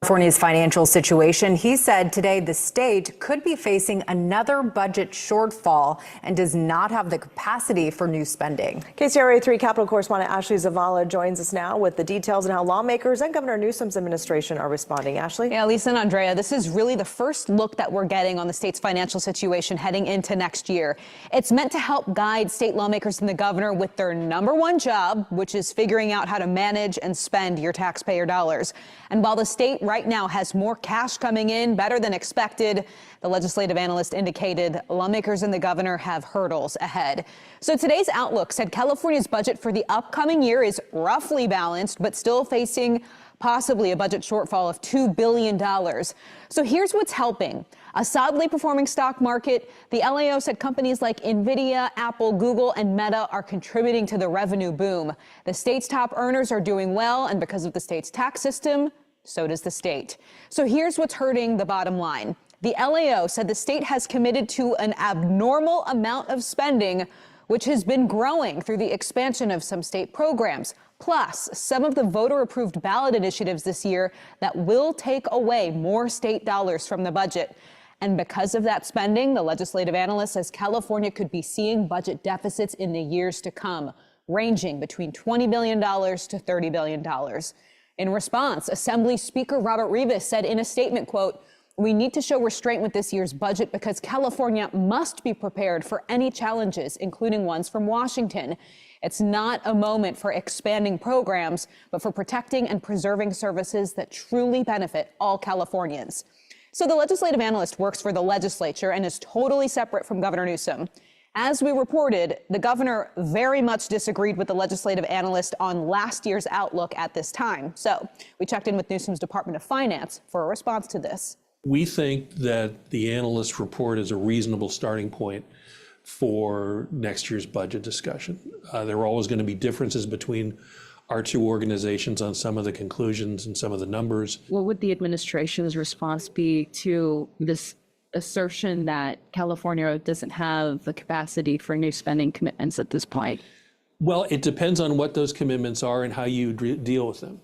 California's financial situation. He said today the state could be facing another budget shortfall and does not have the capacity for new spending. KCRA 3 Capitol correspondent Ashley Zavala joins us now with the details on how lawmakers and Governor Newsom's administration are responding. Ashley? Yeah, Lisa and Andrea, this is really the first look that we're getting on the state's financial situation heading into next year. It's meant to help guide state lawmakers and the governor with their #1 job, which is figuring out how to manage and spend your taxpayer dollars. And while the state right now has more cash coming in, better than expected, the legislative analyst indicated lawmakers and the governor have hurdles ahead. So today's Outlook said California's budget for the upcoming year is roughly balanced, but still facing possibly a budget shortfall of $2 billion. So here's what's helping. A solidly performing stock market. The LAO said companies like Nvidia, Apple, Google, and Meta are contributing to the revenue boom. The state's top earners are doing well, and because of the state's tax system, so does the state. So here's what's hurting the bottom line. The LAO said the state has committed to an abnormal amount of spending, which has been growing through the expansion of some state programs, plus some of the voter-approved ballot initiatives this year that will take away more state dollars from the budget. And because of that spending, the legislative analyst says California could be seeing budget deficits in the years to come, ranging between $20 billion to $30 billion. In response, Assembly Speaker Robert Rivas said in a statement, quote, "We need to show restraint with this year's budget because California must be prepared for any challenges, including ones from Washington. It's not a moment for expanding programs, but for protecting and preserving services that truly benefit all Californians." So the legislative analyst works for the legislature and is totally separate from Governor Newsom. As we reported, the governor very much disagreed with the legislative analyst on last year's outlook at this time. So we checked in with Newsom's Department of Finance for a response to this. We think that the analyst report is a reasonable starting point for next year's budget discussion. There are always going to be differences between our two organizations on some of the conclusions and some of the numbers. What would the administration's response be to this assertion that California doesn't have the capacity for new spending commitments at this point? Well, it depends on what those commitments are and how you deal with them.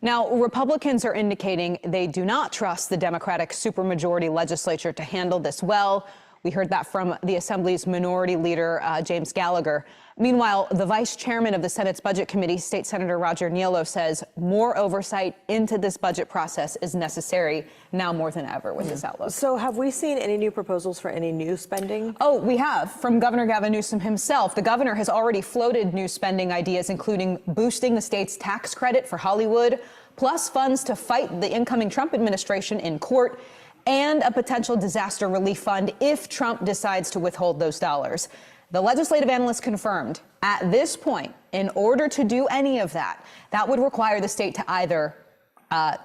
Now, Republicans are indicating they do not trust the Democratic supermajority legislature to handle this well. We heard that from the Assembly's minority leader, James Gallagher. Meanwhile, the vice chairman of the Senate's Budget Committee, State Senator Roger Niello, says more oversight into this budget process is necessary now more than ever with this outlook. So have we seen any new proposals for any new spending? Oh, we have, from Governor Gavin Newsom himself. The governor has already floated new spending ideas, including boosting the state's tax credit for Hollywood, plus funds to fight the incoming Trump administration in court, and a potential disaster relief fund if Trump decides to withhold those dollars. The legislative analyst confirmed at this point, in order to do any of that, that would require the state to either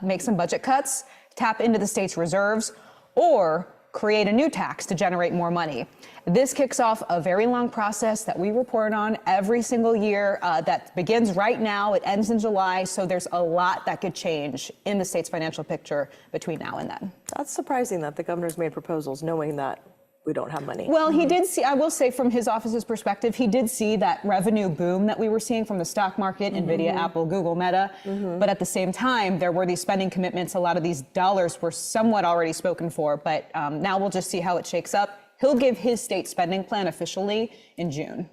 make some budget cuts, tap into the state's reserves, or create a new tax to generate more money. This kicks off a very long process that we report on every single year that begins right now. It ends in July. So there's a lot that could change in the state's financial picture between now and then. That's surprising that the governor's made proposals knowing that we don't have money. Well, he did see, I will say from his office's perspective, he did see that revenue boom that we were seeing from the stock market, Nvidia, Apple, Google, Meta. But at the same time, there were these spending commitments. A lot of these dollars were somewhat already spoken for, but now we'll just see how it shakes up. He'll give his state spending plan officially in June.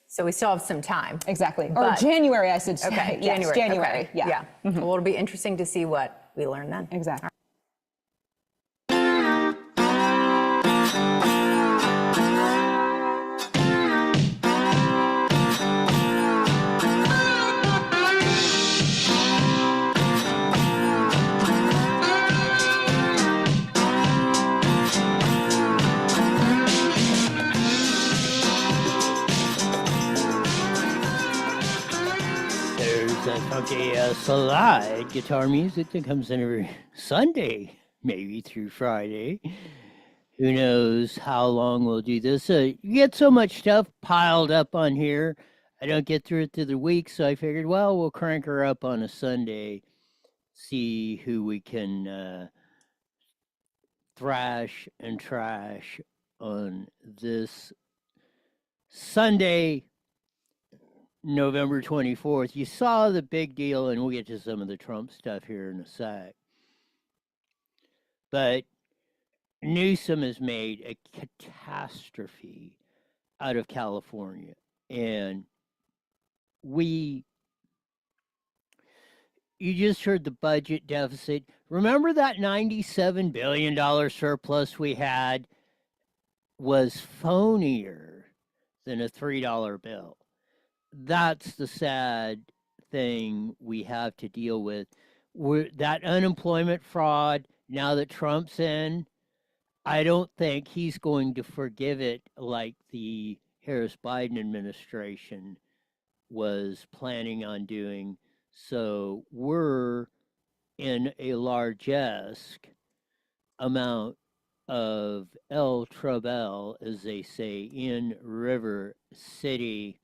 So we still have some time. Exactly. Or January, I should say. Okay, Yes, January. January. Okay. Yeah. Well, it'll be interesting to see what we learn then. Exactly. Funky slide guitar music that comes in every Sunday, maybe through Friday. Who knows how long we'll do this? You get so much stuff piled up on here. I don't get through it through the week, so I figured, well, we'll crank her up on a Sunday, see who we can thrash and trash on this Sunday, November 24th. You saw the big deal, and we'll get to some of the Trump stuff here in a sec. But Newsom has made a catastrophe out of California. And you just heard the budget deficit. Remember that $97 billion surplus we had was phonier than a $3 bill. That's the sad thing we have to deal with. That unemployment fraud, now that Trump's in, I don't think he's going to forgive it like the Harris-Biden administration was planning on doing. So we're in a largesse amount of El Trouble, as they say, in River City.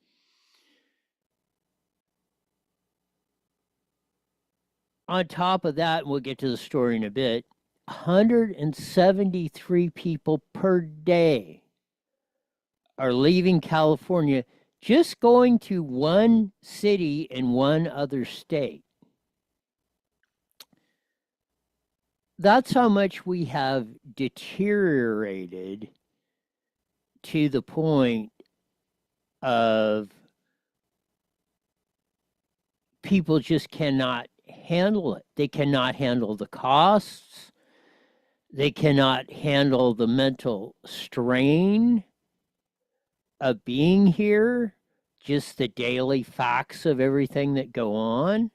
On top of that, and we'll get to the story in a bit, 173 people per day are leaving California, just going to one city in one other state. That's how much we have deteriorated to the point of people just cannot handle it. They cannot handle the costs. They cannot handle the mental strain of being here, just the daily facts of everything that go on.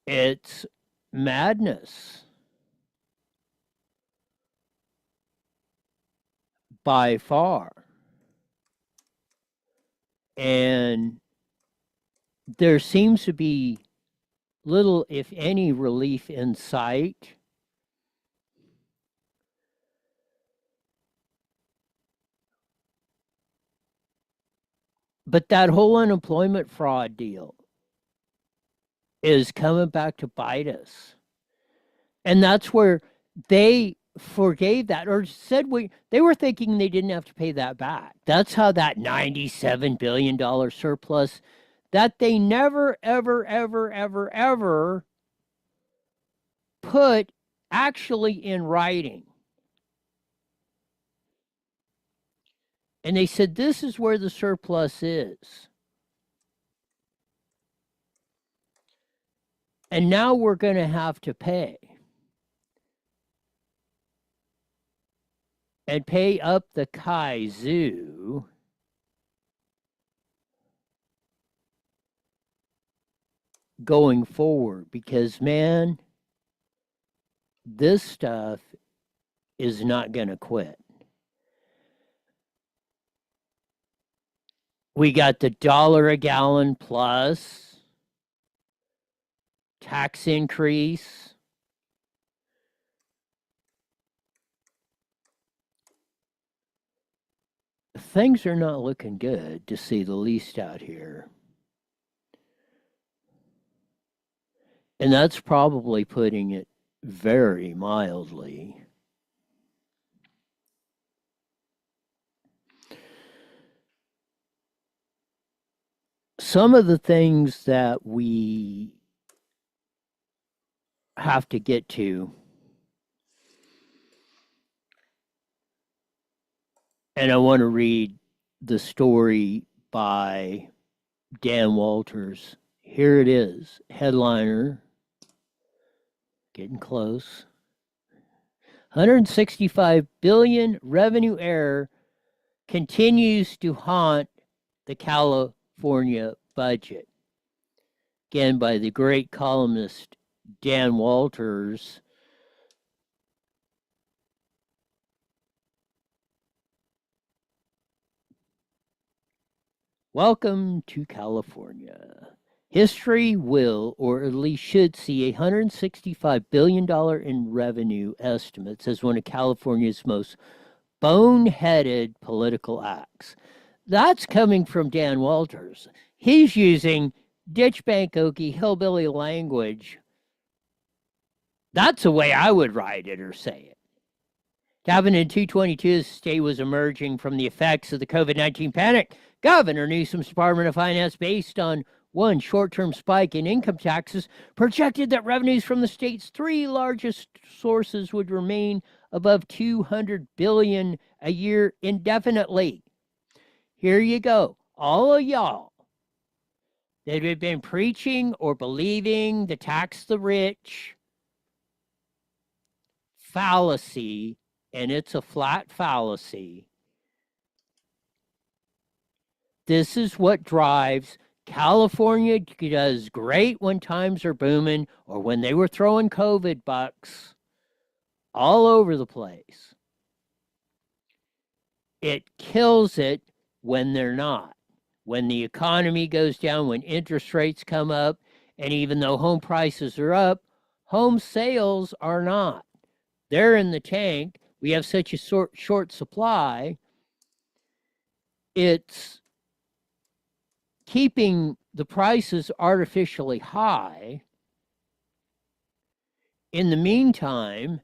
It's madness by far. And there seems to be little, if any, relief in sight. But that whole unemployment fraud deal is coming back to bite us. And that's where they forgave that, or said they were thinking they didn't have to pay that back. That's how that $97 billion surplus that they never, ever, ever, ever, ever put actually in writing. And they said, this is where the surplus is. And now we're going to have to pay. And pay up the kazoo going forward. Because, man, this stuff is not going to quit. We got the $1 a gallon plus tax increase. Things are not looking good, to say the least, out here. And that's probably putting it very mildly. Some of the things that we have to get to, and I want to read the story by Dan Walters. Here it is, headliner, getting close. 165 billion revenue error continues to haunt the California budget. Again, by the great columnist Dan Walters. Welcome to California. History will, or at least should, see $165 billion in revenue estimates as one of California's most boneheaded political acts. That's coming from Dan Walters. He's using ditch bank okie hillbilly language. That's the way I would write it or say it. Happened in 222, the state was emerging from the effects of the COVID-19 panic. Governor Newsom's Department of Finance, based on One short-term spike in income taxes projected that revenues from the state's three largest sources would remain above $200 billion a year indefinitely. Here you go. All of y'all that have been preaching or believing the tax the rich fallacy, and it's a flat fallacy. This is what drives California. Does great when times are booming or when they were throwing COVID bucks all over the place. It kills it when they're not. When the economy goes down, when interest rates come up, and even though home prices are up, home sales are not. They're in the tank. We have such a short supply. It's keeping the prices artificially high. In the meantime,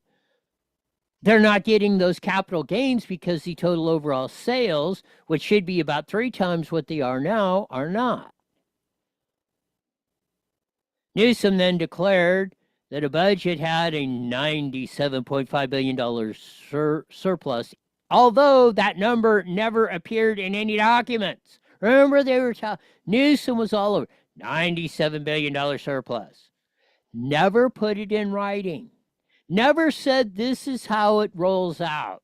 they're not getting those capital gains because the total overall sales, which should be about 3 times what they are now, are not. Newsom then declared that a budget had a $97.5 billion surplus, although that number never appeared in any documents. Remember, they were Newsom was all over $97 billion surplus. Never put it in writing. Never said this is how it rolls out.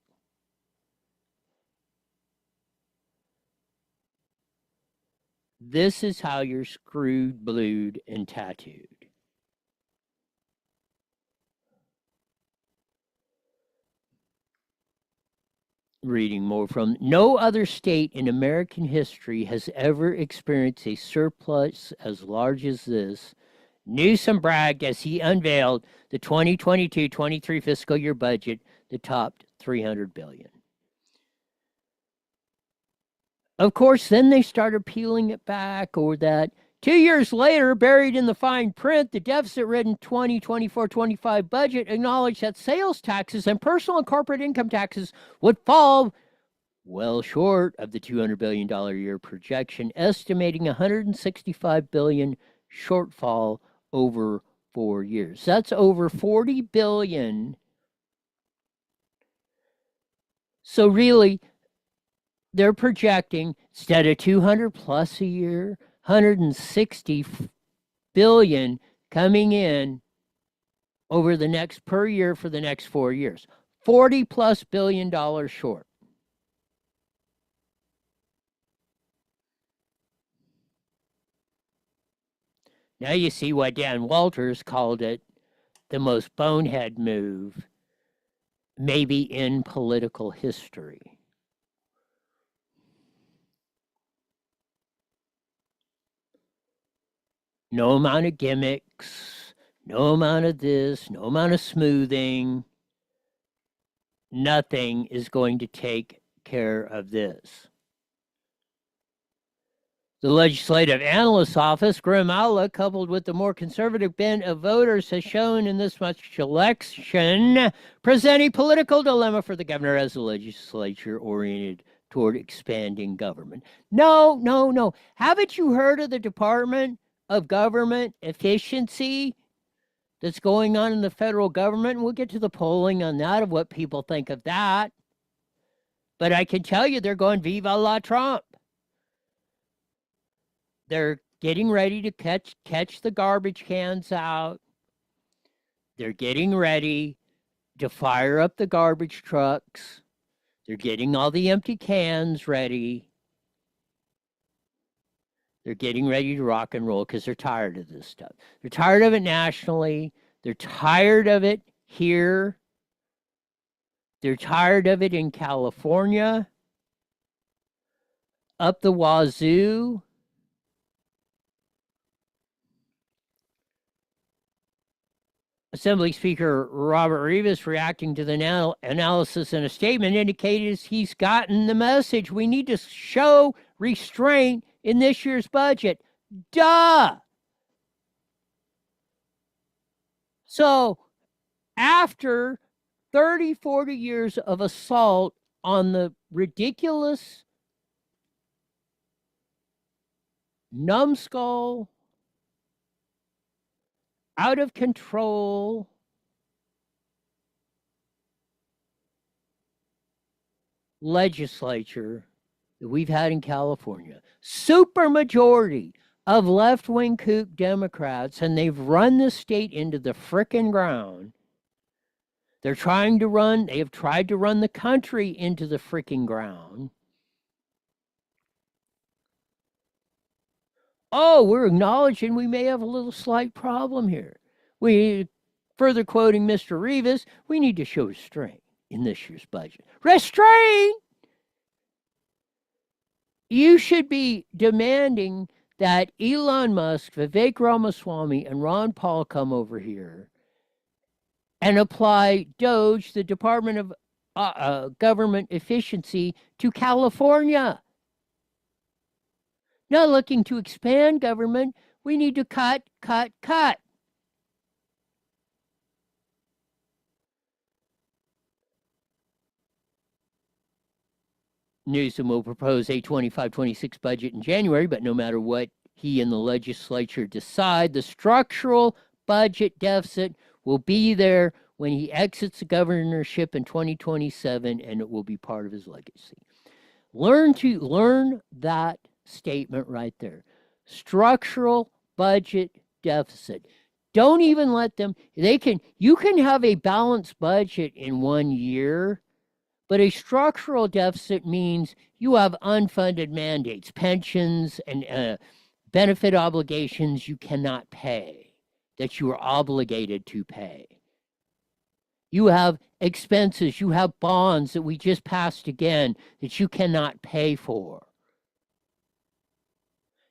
This is how you're screwed, blued, and tattooed. Reading more from, no other state in American history has ever experienced a surplus as large as this. Newsom bragged as he unveiled the 2022-23 fiscal year budget that topped $300 billion. Of course, then they started peeling it back, or that 2 years later, buried in the fine print, the deficit-ridden 2024-25 budget acknowledged that sales taxes and personal and corporate income taxes would fall well short of the $200 billion a year projection, estimating $165 billion shortfall over 4 years. That's over $40 billion. So really, they're projecting, instead of 200 plus a year, 160 billion coming in over the next per year for the next 4 years. $40+ billion short. Now you see why Dan Walters called it the most bonehead move maybe in political history. No amount of gimmicks, no amount of this, no amount of smoothing. Nothing is going to take care of this. The Legislative Analyst's Office, grim outlook, coupled with the more conservative bent of voters, has shown in this much election present a political dilemma for the governor as the legislature oriented toward expanding government. No. Haven't you heard of the Department of Government Efficiency that's going on in the federal government? And we'll get to the polling on that, of what people think of that. But I can tell you they're going Viva la Trump. They're getting ready to catch the garbage cans out. They're getting ready to fire up the garbage trucks. They're getting all the empty cans ready. They're getting ready to rock and roll because they're tired of this stuff. They're tired of it nationally. They're tired of it here. They're tired of it in California. Up the wazoo. Assembly Speaker Robert Rivas, reacting to the analysis in a statement, indicated he's gotten the message. We need to show restraint in this year's budget. Duh! So, after 30, 40 years of assault on the ridiculous, numbskull, out of control legislature that we've had in California. Supermajority of left-wing kook Democrats, and they've run the state into the frickin' ground. They have tried to run the country into the frickin' ground. Oh, we're acknowledging we may have a little slight problem here. Further quoting Mr. Rivas, we need to show restraint in this year's budget. Restraint! You should be demanding that Elon Musk, Vivek Ramaswamy, and Ron Paul come over here and apply DOGE, the Department of Government Efficiency, to California. Not looking to expand government, we need to cut. Newsom will propose a 25-26 budget in January, but no matter what he and the legislature decide, the structural budget deficit will be there when he exits the governorship in 2027, and it will be part of his legacy. Learn that statement right there. Structural budget deficit. Don't even let them, you can have a balanced budget in 1 year, but a structural deficit means you have unfunded mandates, pensions, and benefit obligations you cannot pay, that you are obligated to pay. You have expenses, you have bonds that we just passed again that you cannot pay for.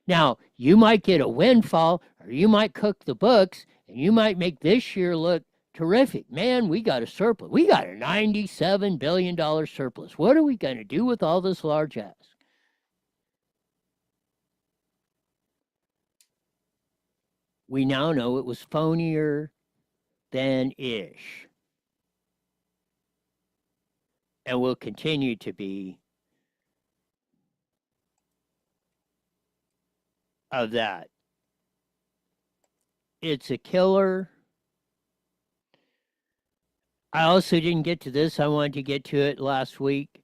Now, you might get a windfall, or you might cook the books, and you might make this year look terrific. Man, we got a surplus. We got a $97 billion surplus. What are we going to do with all this large ask? We now know it was phonier than ish. And will continue to be of that. It's a killer. I also didn't get to this. I wanted to get to it last week.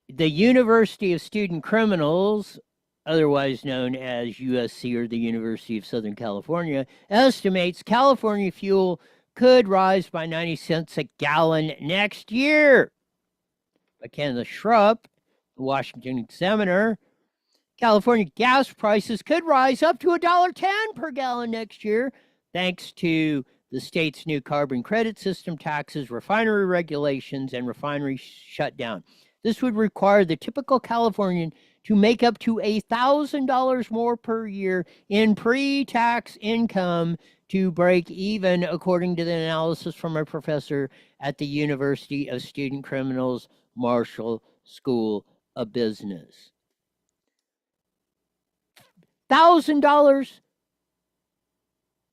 The University of Student Criminals, otherwise known as USC or the University of Southern California, estimates California fuel could rise by 90 cents a gallon next year. By Canada Shrupp, the Washington Examiner, California gas prices could rise up to $1.10 per gallon next year, thanks to the state's new carbon credit system, taxes, refinery regulations, and refinery shutdown. This would require the typical Californian to make up to $1,000 more per year in pre-tax income to break even, according to the analysis from a professor at the University of Student Criminals Marshall School of Business. $1,000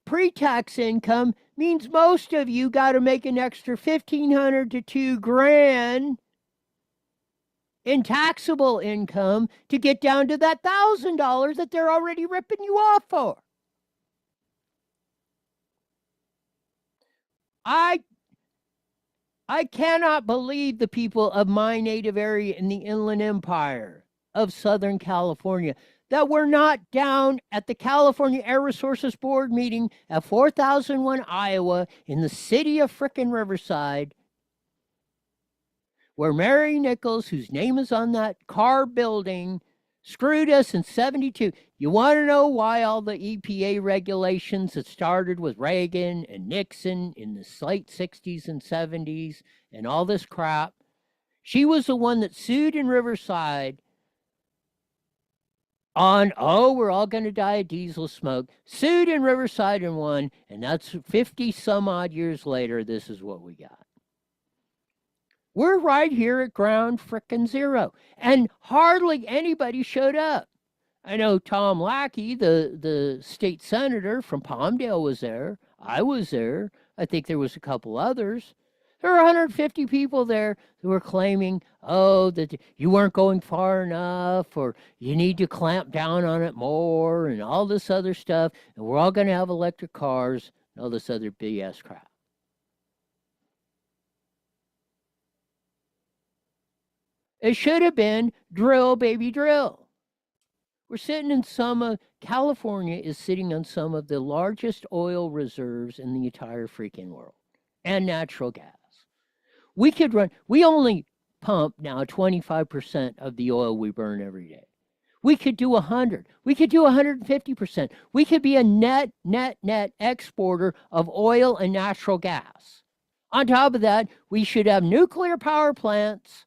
pre-tax income means most of you got to make an extra $1,500 to $2,000 in taxable income to get down to that $1,000 that they're already ripping you off for. I cannot believe the people of my native area in the Inland Empire of Southern California that we're not down at the California Air Resources Board meeting at 4001 Iowa in the city of frickin' Riverside, where Mary Nichols, whose name is on that car building, screwed us in 72. You want to know why all the EPA regulations that started with Reagan and Nixon in the late 60s and 70s and all this crap? She was the one that sued in Riverside on, we're all going to die of diesel smoke, sued in Riverside and won, and that's 50 some odd years later, this is what we got. We're right here at ground frickin' zero, and hardly anybody showed up. I know Tom Lackey, the state senator from Palmdale, was there. I was there. I think there was a couple others. There were 150 people there who were claiming, that you weren't going far enough, or you need to clamp down on it more, and all this other stuff, and we're all going to have electric cars. and all this other BS crap. It should have been drill, baby, drill. We're sitting in California is sitting on some of the largest oil reserves in the entire freaking world, and natural gas. We only pump now 25% of the oil we burn every day. We could do 100. We could do 150%. We could be a net exporter of oil and natural gas. On top of that, we should have nuclear power plants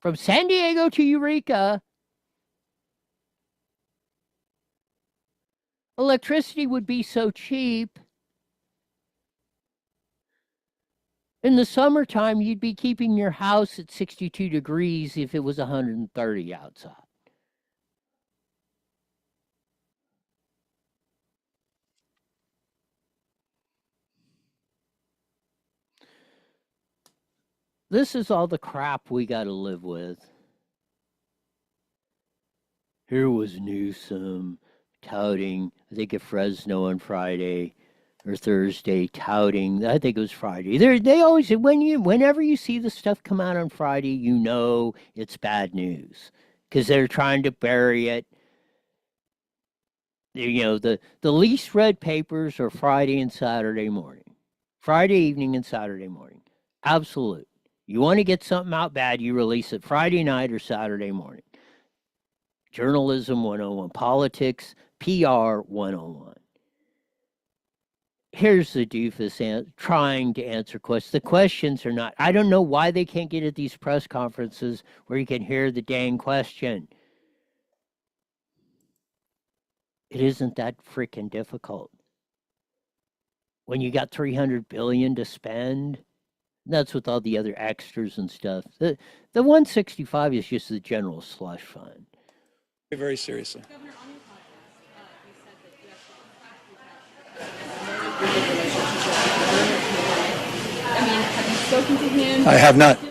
from San Diego to Eureka. Electricity would be so cheap. In the summertime, you'd be keeping your house at 62 degrees if it was 130 outside. This is all the crap we got to live with. Here was Newsom touting, I think at Fresno on Friday or Thursday, touting, I think it was Friday. They always, whenever you see the stuff come out on Friday, you know it's bad news because they're trying to bury it. You know, the least read papers are Friday and Saturday morning. Friday evening and Saturday morning. Absolute. You want to get something out bad, you release it Friday night or Saturday morning. Journalism 101, politics, PR 101. Here's the doofus trying to answer questions. The questions are not, I don't know why they can't get at these press conferences where you can hear the dang question. It isn't that freaking difficult. When you got $300 billion to spend, that's with all the other extras and stuff. The 165 is just the general slush fund. Very seriously. Have you spoken to him? I have not. Could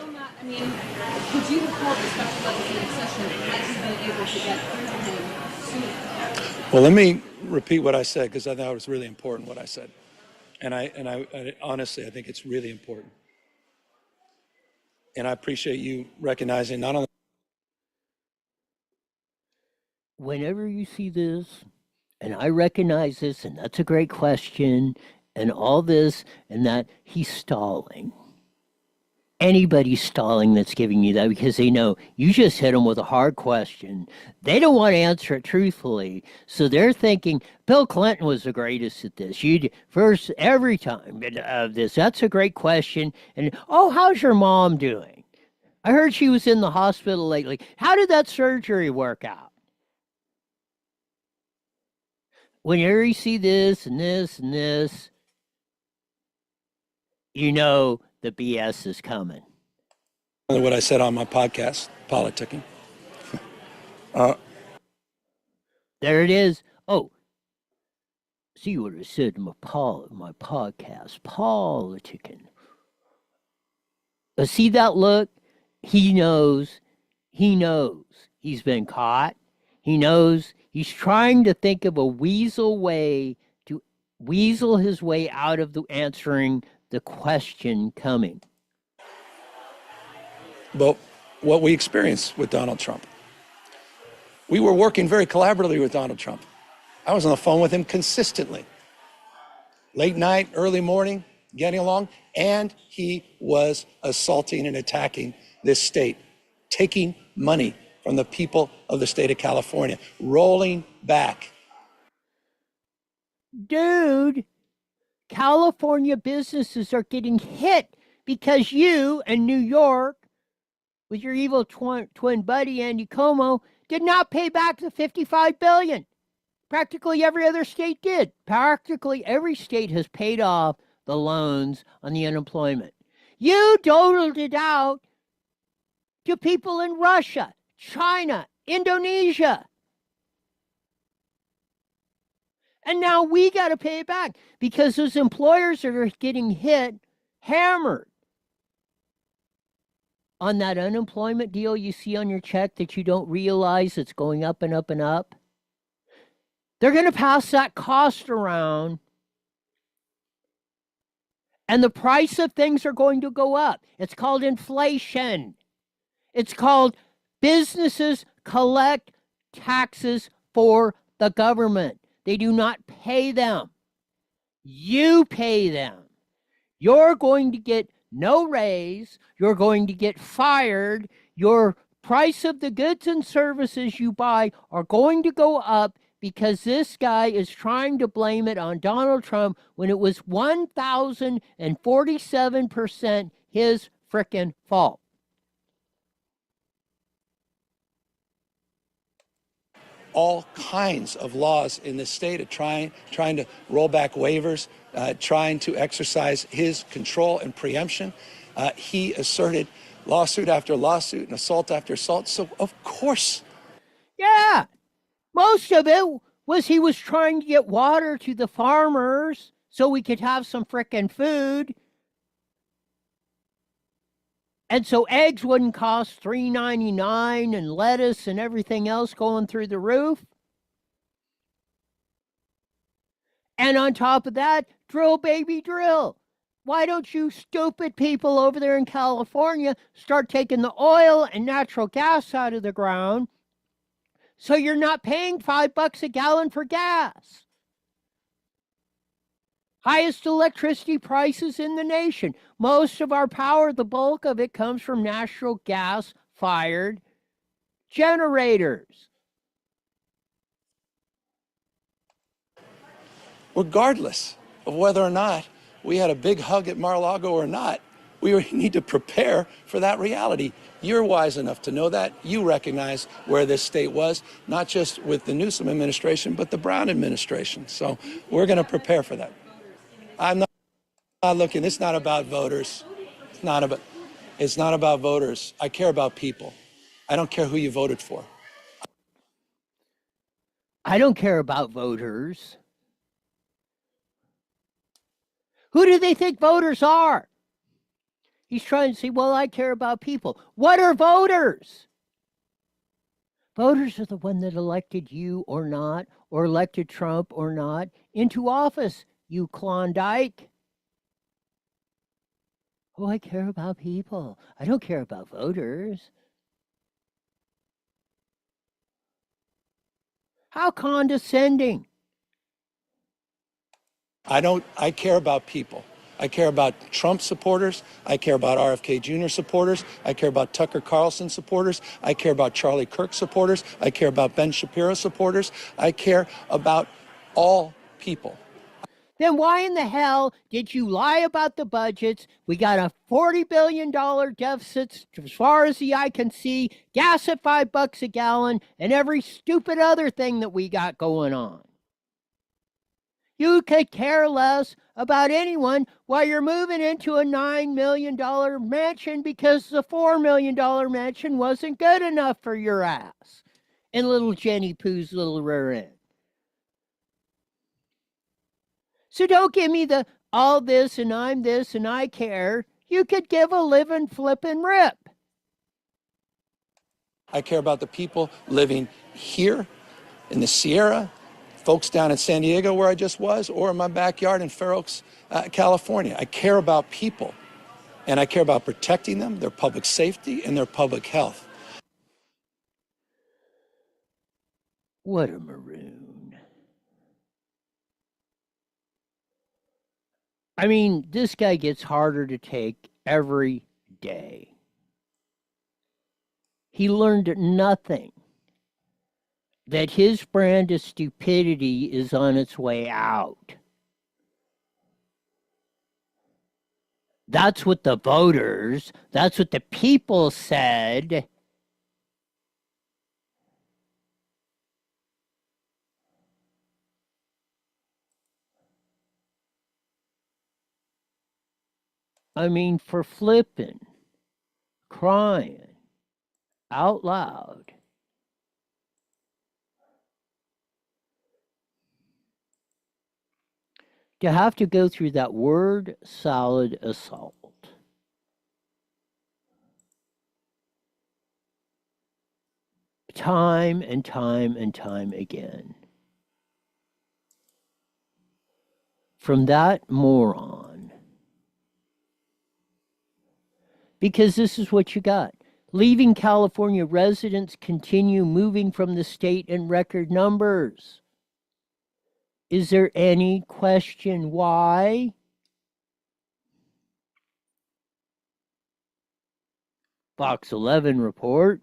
you have called the special legislative session had you been able to get through to him sooner? Well, let me repeat what I said because I thought it was really important what I said. And I honestly, I think it's really important. And I appreciate you recognizing not only. Whenever you see this, and I recognize this, and that's a great question, and all this, and that, he's stalling. Anybody's stalling that's giving you that because they know you just hit them with a hard question. They don't want to answer it truthfully. So they're thinking, Bill Clinton was the greatest at this. You first every time of this. That's a great question. And, oh, how's your mom doing? I heard she was in the hospital lately. How did that surgery work out? Whenever you see this and this and this, you know the BS is coming. What I said on my podcast, Politicking. There it is. Oh, see what I said in my podcast, Politicking. See that look? He knows he's been caught. He knows he's trying to think of a weasel way to weasel his way out of the answering the question coming. But what we experienced with Donald Trump. We were working very collaboratively with Donald Trump. I was on the phone with him consistently. Late night, early morning, getting along, and he was assaulting and attacking this state, taking money from the people of the state of California, rolling back. Dude, California businesses are getting hit because you and New York, with your evil twin buddy Andy Cuomo, did not pay back the $55 billion. Practically every other state did. Practically every state has paid off the loans on the unemployment. You doled it out to people in Russia, China, Indonesia. And now we got to pay it back because those employers are getting hit, hammered. On that unemployment deal you see on your check that you don't realize it's going up and up and up, they're going to pass that cost around And the price of things are going to go up. It's called inflation. It's called businesses collect taxes for the government. They do not pay them. You pay them. You're going to get no raise. You're going to get fired. Your price of the goods and services you buy are going to go up because this guy is trying to blame it on Donald Trump when it was 1,047% his frickin' fault. All kinds of laws in this state of trying to roll back waivers, trying to exercise his control and preemption. He asserted lawsuit after lawsuit and assault after assault. So, of course. Yeah, most of it was he was trying to get water to the farmers so we could have some frickin' food. And so eggs wouldn't cost $3.99 and lettuce and everything else going through the roof. And on top of that, drill, baby, drill. Why don't you stupid people over there in California start taking the oil and natural gas out of the ground so you're not paying $5 a gallon for gas? Highest electricity prices in the nation. Most of our power, the bulk of it, comes from natural gas-fired generators. Regardless of whether or not we had a big hug at Mar-a-Lago or not, we need to prepare for that reality. You're wise enough to know that. You recognize where this state was, not just with the Newsom administration, but the Brown administration. So we're going to prepare for that. I'm not looking. It's not about voters. It's not about voters. I care about people. I don't care who you voted for. I don't care about voters. Who do they think voters are? He's trying to say, well, I care about people. What are voters? Voters are the one that elected you or not, or elected Trump or not, into office, you Klondike. Oh, I care about people. I don't care about voters. How condescending. I care about people. I care about Trump supporters. I care about RFK Jr. supporters. I care about Tucker Carlson supporters. I care about Charlie Kirk supporters. I care about Ben Shapiro supporters. I care about all people. Then why in the hell did you lie about the budgets? We got a $40 billion deficit as far as the eye can see, gas at $5 a gallon, and every stupid other thing that we got going on. You could care less about anyone while you're moving into a $9 million mansion because the $4 million mansion wasn't good enough for your ass and little Jenny Pooh's little rear end. So don't give me the all this and I'm this and I care. You could give a living flippin' rip. I care about the people living here in the Sierra, folks down in San Diego where I just was, or in my backyard in Fair Oaks, California. I care about people, and I care about protecting them, their public safety, and their public health. What a maroon. I mean, this guy gets harder to take every day. He learned nothing. That his brand of stupidity is on its way out. That's what the voters, that's what the people said. I mean, for flipping, crying out loud. To have to go through that word salad assault. Time and time and time again. From that moron because this is what you got. Leaving California residents continue moving from the state in record numbers. Is there any question why? Fox 11 report.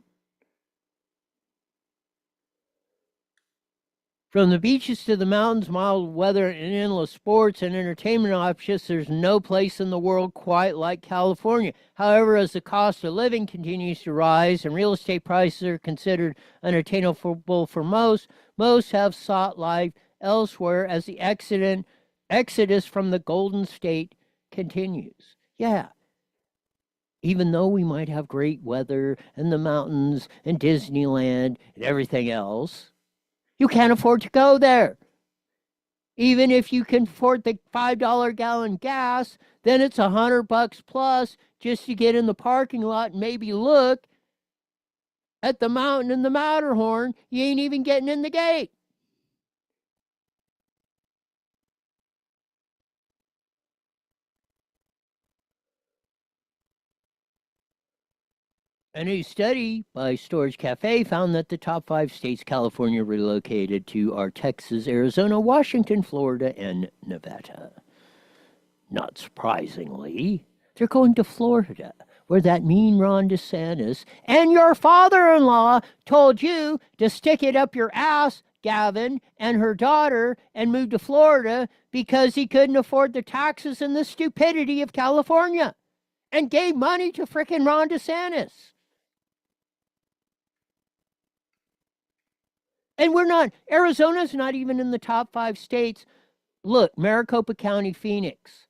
From the beaches to the mountains, mild weather, and endless sports and entertainment options, there's no place in the world quite like California. However, as the cost of living continues to rise and real estate prices are considered unattainable for most have sought life elsewhere as the exodus from the Golden State continues. Yeah. Even though we might have great weather and the mountains and Disneyland and everything else, you can't afford to go there. Even if you can afford the $5 gallon gas, then it's $100 plus just to get in the parking lot and maybe look at the mountain and the Matterhorn. You ain't even getting in the gate. A new study by Storage Cafe found that the top 5 states California relocated to are Texas, Arizona, Washington, Florida, and Nevada. Not surprisingly, they're going to Florida, where that mean Ron DeSantis and your father-in-law told you to stick it up your ass, Gavin, and her daughter, and move to Florida because he couldn't afford the taxes and the stupidity of California, and gave money to frickin' Ron DeSantis. And Arizona's not even in the top 5 states. Look, Maricopa County, Phoenix.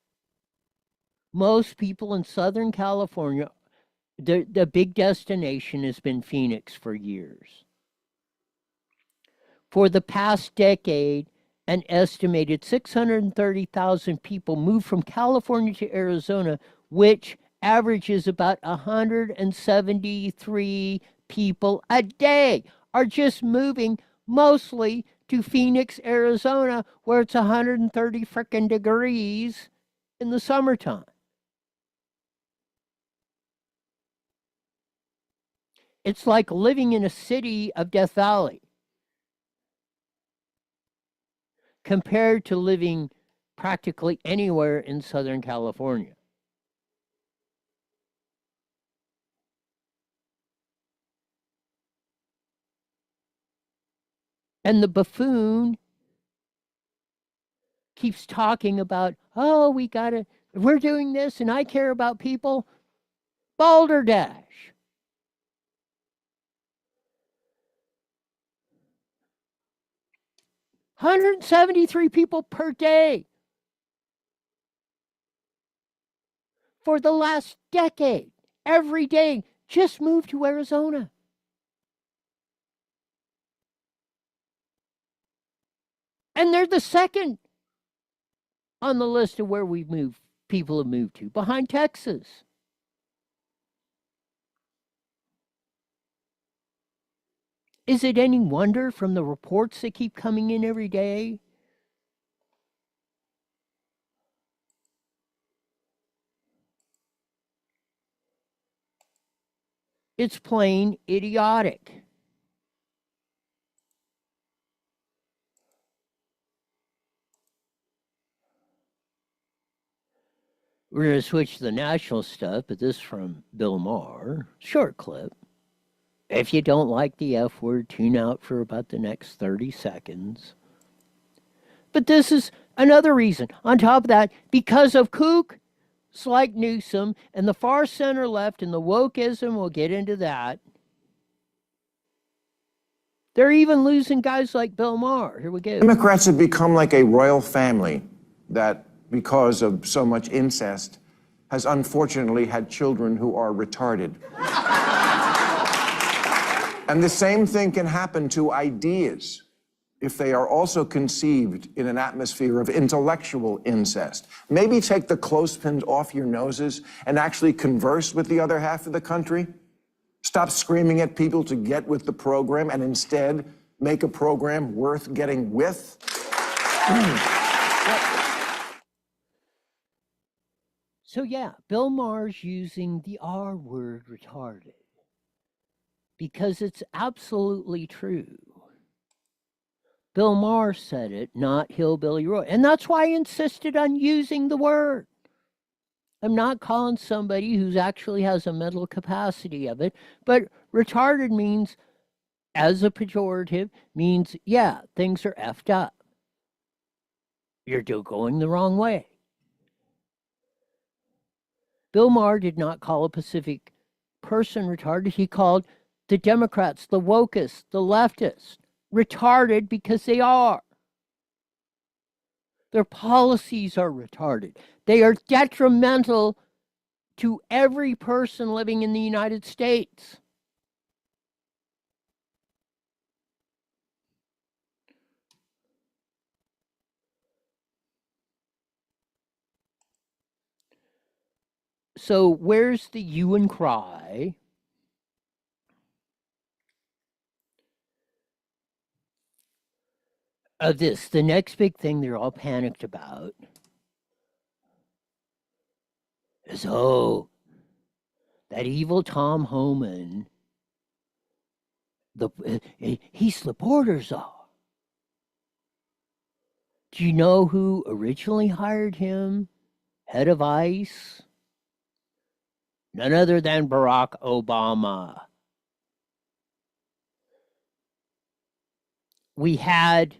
Most people in Southern California, the big destination has been Phoenix for years. For the past decade, an estimated 630,000 people moved from California to Arizona, which averages about 173 people a day, are just moving mostly to Phoenix, Arizona, where it's 130 frickin' degrees in the summertime. It's like living in a city of Death Valley compared to living practically anywhere in Southern California. And the buffoon keeps talking about, oh, we're doing this and I care about people. Balderdash. $173 people per day for the last decade. Every day, just moved to Arizona. And they're the second on the list of where people have moved to, behind Texas. Is it any wonder from the reports that keep coming in every day? It's plain idiotic. We're going to switch to the national stuff, but this is from Bill Maher. Short clip. If you don't like the F word, tune out for about the next 30 seconds. But this is another reason. On top of that, because of kooks like Newsom and the far center left and the wokeism, we'll get into that. They're even losing guys like Bill Maher. Here we go. Democrats have become like a royal family that, because of so much incest, has unfortunately had children who are retarded. And the same thing can happen to ideas if they are also conceived in an atmosphere of intellectual incest. Maybe take the clothespins off your noses and actually converse with the other half of the country. Stop screaming at people to get with the program and instead make a program worth getting with. So yeah, Bill Maher's using the R word, retarded, because it's absolutely true. Bill Maher said it, not Hillbilly Roy. And that's why I insisted on using the word. I'm not calling somebody who actually has a mental capacity of it, but retarded means, as a pejorative, means, yeah, things are effed up. You're going the wrong way. Bill Maher did not call a Pacific person retarded. He called the Democrats, the wokeists, the leftists, retarded because they are. Their policies are retarded. They are detrimental to every person living in the United States. So where's the hue and cry? Of this, the next big thing they're all panicked about is, that evil Tom Homan, he's the border czar. Do you know who originally hired him? Head of ICE? None other than Barack Obama. We had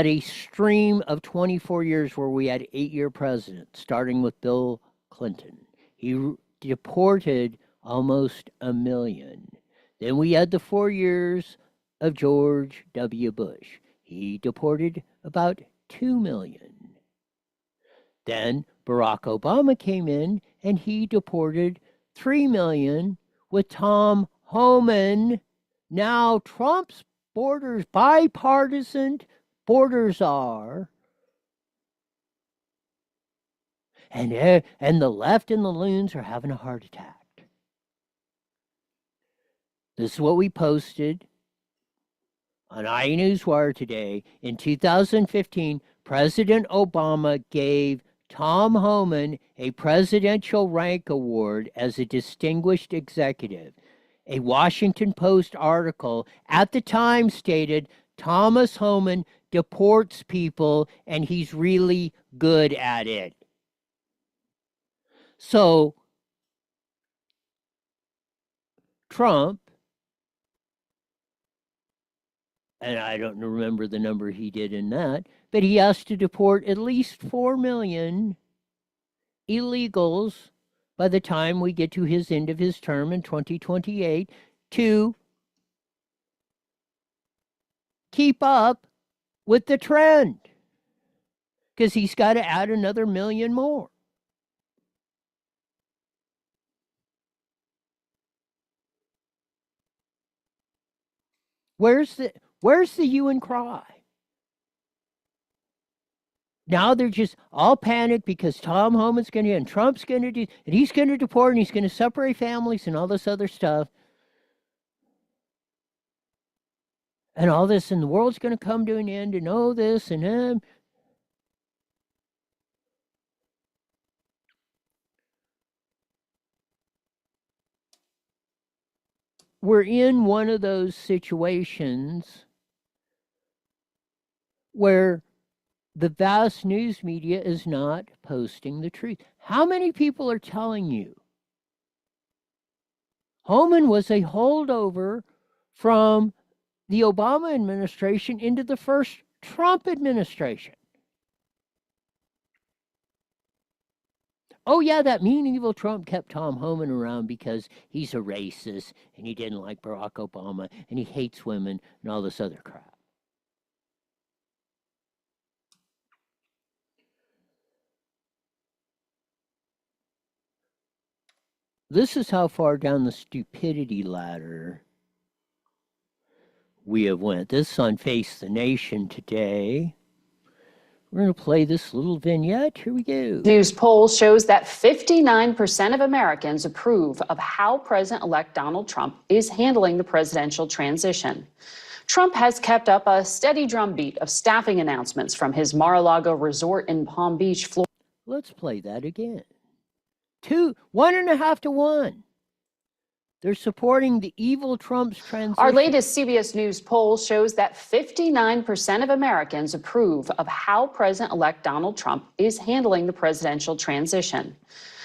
a stream of 24 years where we had 8-year presidents, starting with Bill Clinton. He deported almost 1 million. Then we had the 4 years of George W. Bush. He deported about 2 million. Then Barack Obama came in and he deported 3 million with Tom Homan. Now Trump's borders, bipartisan borders are. And the left and the loons are having a heart attack. This is what we posted on Newswire today. In 2015, President Obama gave Tom Homan a Presidential Rank Award as a distinguished executive. A Washington Post article at the time stated, Thomas Homan deports people and he's really good at it. So, Trump, and I don't remember the number he did in that, but he has to deport at least 4 million illegals by the time we get to his end of his term in 2028 to keep up with the trend, because he's got to add another 1 million more. Where's the hue and cry? Now they're just all panicked because Tom Homan's going to, and Trump's going to do, and he's going to deport, and he's going to separate families and all this other stuff. And all this, and the world's going to come to an end, and all this, and we're in one of those situations where the vast news media is not posting the truth. How many people are telling you Homan was a holdover from the Obama administration into the first Trump administration? Oh, yeah, that mean, evil Trump kept Tom Homan around because he's a racist and he didn't like Barack Obama and he hates women and all this other crap. This is how far down the stupidity ladder we have went. This is on Face the Nation today. We're going to play this little vignette. Here we go. News poll shows that 59% of Americans approve of how President-elect Donald Trump is handling the presidential transition. Trump has kept up a steady drumbeat of staffing announcements from his Mar-a-Lago resort in Palm Beach, Florida. Let's play that again. 1.5 to 1. They're supporting the evil Trump's transition. Our latest CBS News poll shows that 59% of Americans approve of how President-elect Donald Trump is handling the presidential transition.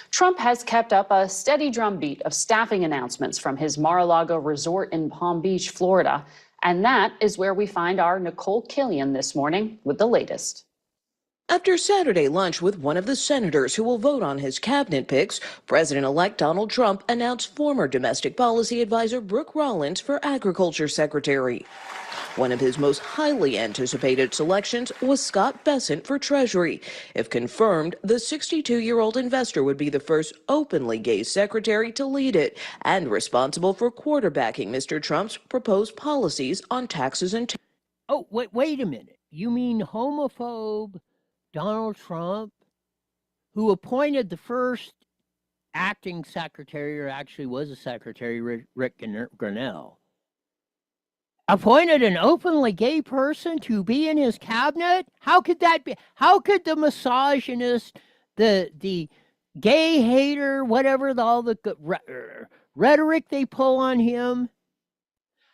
Trump has kept up a steady drumbeat of staffing announcements from his Mar-a-Lago resort in Palm Beach, Florida. And that is where we find our Nicole Killian this morning with the latest. After Saturday lunch with one of the senators who will vote on his cabinet picks, President-elect Donald Trump announced former domestic policy advisor Brooke Rollins for Agriculture Secretary. One of his most highly anticipated selections was Scott Bessent for Treasury. If confirmed, the 62-year-old investor would be the first openly gay secretary to lead it and responsible for quarterbacking Mr. Trump's proposed policies on taxes and... Oh, wait a minute. You mean homophobe Donald Trump, who appointed the first acting secretary, or actually was a secretary, Rick Grinnell, appointed an openly gay person to be in his cabinet? How could that be? How could the misogynist, the gay hater, whatever, all the rhetoric they pull on him,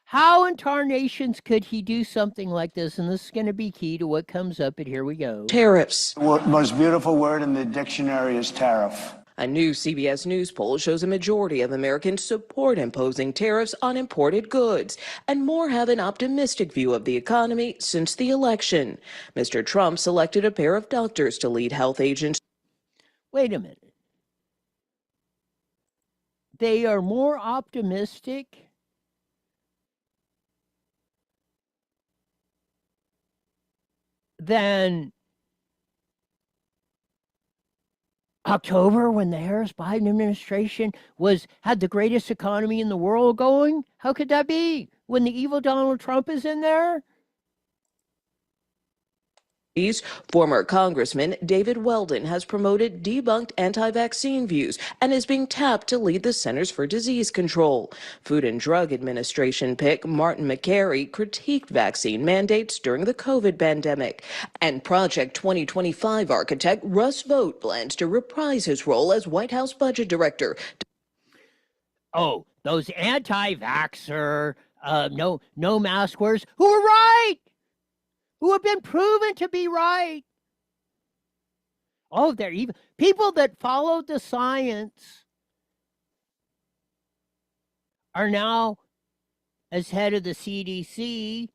how in tarnations could he do something like this? And this is going to be key to what comes up, and here we go. Tariffs. The most beautiful word in the dictionary is tariff. A new CBS News poll shows a majority of Americans support imposing tariffs on imported goods, and more have an optimistic view of the economy since the election. Mr. Trump selected a pair of doctors to lead health agencies. Wait a minute. They are more optimistic than October, when the Harris-Biden administration had the greatest economy in the world going? How could that be when the evil Donald Trump is in there? Former Congressman David Weldon has promoted debunked anti-vaccine views and is being tapped to lead the Centers for Disease Control. Food and Drug Administration pick Martin McCary critiqued vaccine mandates during the COVID pandemic. And Project 2025 architect Russ Vought plans to reprise his role as White House budget director. Oh, those anti-vaxxer, no mask wearers who are right! Who have been proven to be right. Oh, they're even people that followed the science are now as head of the CDC,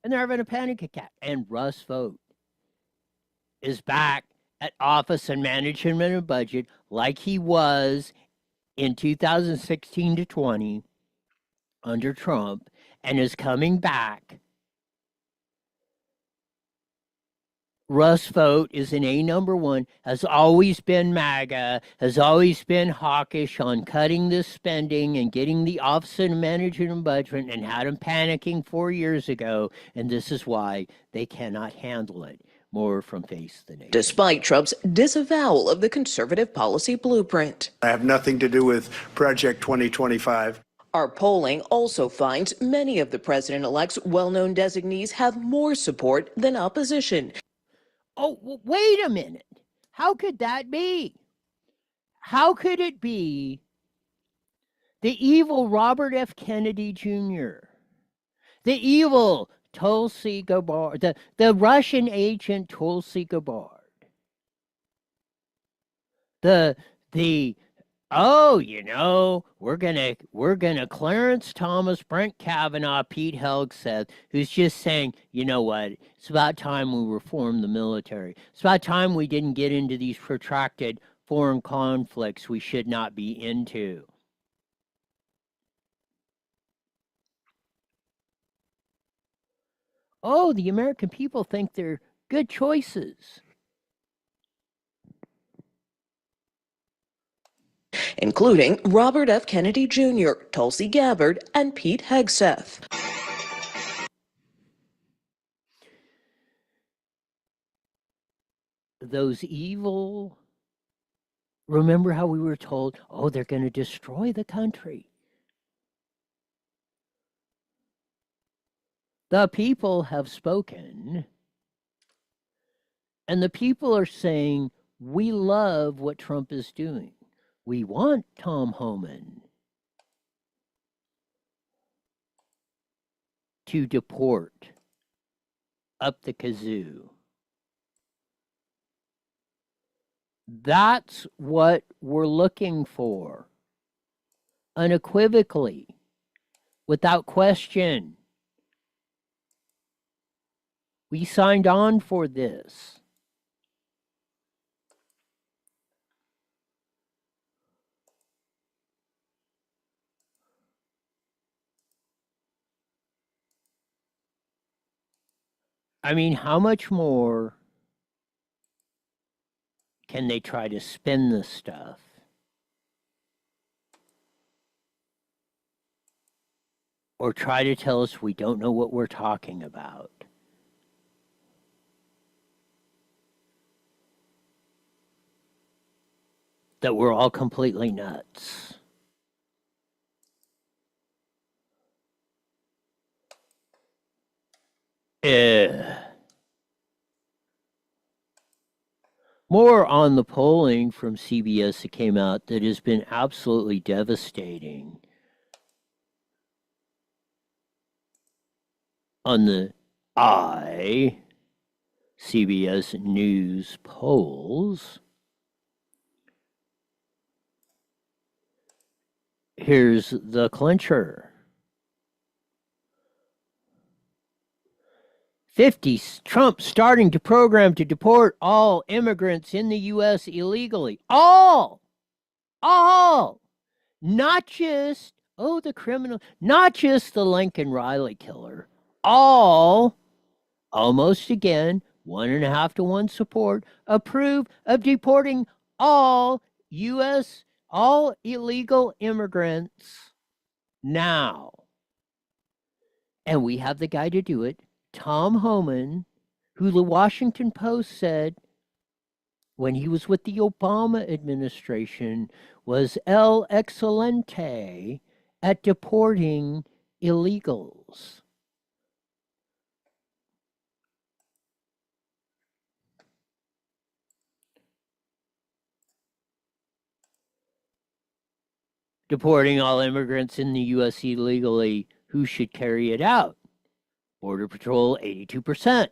and they're having a panic attack. And Russ Vought is back at Office and Management and Budget like he was in 2016 to 20 under Trump, and is coming back. Russ Vought is an A number one, has always been MAGA, has always been hawkish on cutting this spending and getting the Office of Management and Budget, and had them panicking 4 years ago, and this is why they cannot handle it. More from Face the Nation. Despite Trump's disavowal of the conservative policy blueprint. I have nothing to do with Project 2025. Our polling also finds many of the president-elect's well-known designees have more support than opposition. Oh, wait a minute. How could that be? How could it be the evil Robert F. Kennedy Jr., the evil Tulsi Gabbard, the Russian agent Tulsi Gabbard, we're gonna Clarence Thomas, Brent Kavanaugh, Pete Hegseth, who's just saying, you know what, it's about time we reform the military. It's about time we didn't get into these protracted foreign conflicts we should not be into. Oh, the American people think they're good choices. Including Robert F. Kennedy Jr., Tulsi Gabbard, and Pete Hegseth. Those evil, remember how we were told, oh, they're going to destroy the country. The people have spoken, and the people are saying, we love what Trump is doing. We want Tom Homan to deport up the kazoo. That's what we're looking for, unequivocally, without question. We signed on for this. I mean, how much more can they try to spin this stuff? Or try to tell us we don't know what we're talking about? That we're all completely nuts. More on the polling from CBS that came out that has been absolutely devastating on the CBS News polls. Here's the clincher. 50, Trump starting to program to deport all immigrants in the U.S. illegally. All! Not just, the criminal, not just the Lincoln Riley killer. All, almost again, 1.5 to 1 support, approve of deporting all illegal immigrants now. And we have the guy to do it, Tom Homan, who the Washington Post said when he was with the Obama administration was el excelente at deporting illegals. Deporting all immigrants in the U.S. illegally, who should carry it out? Border Patrol, 82%.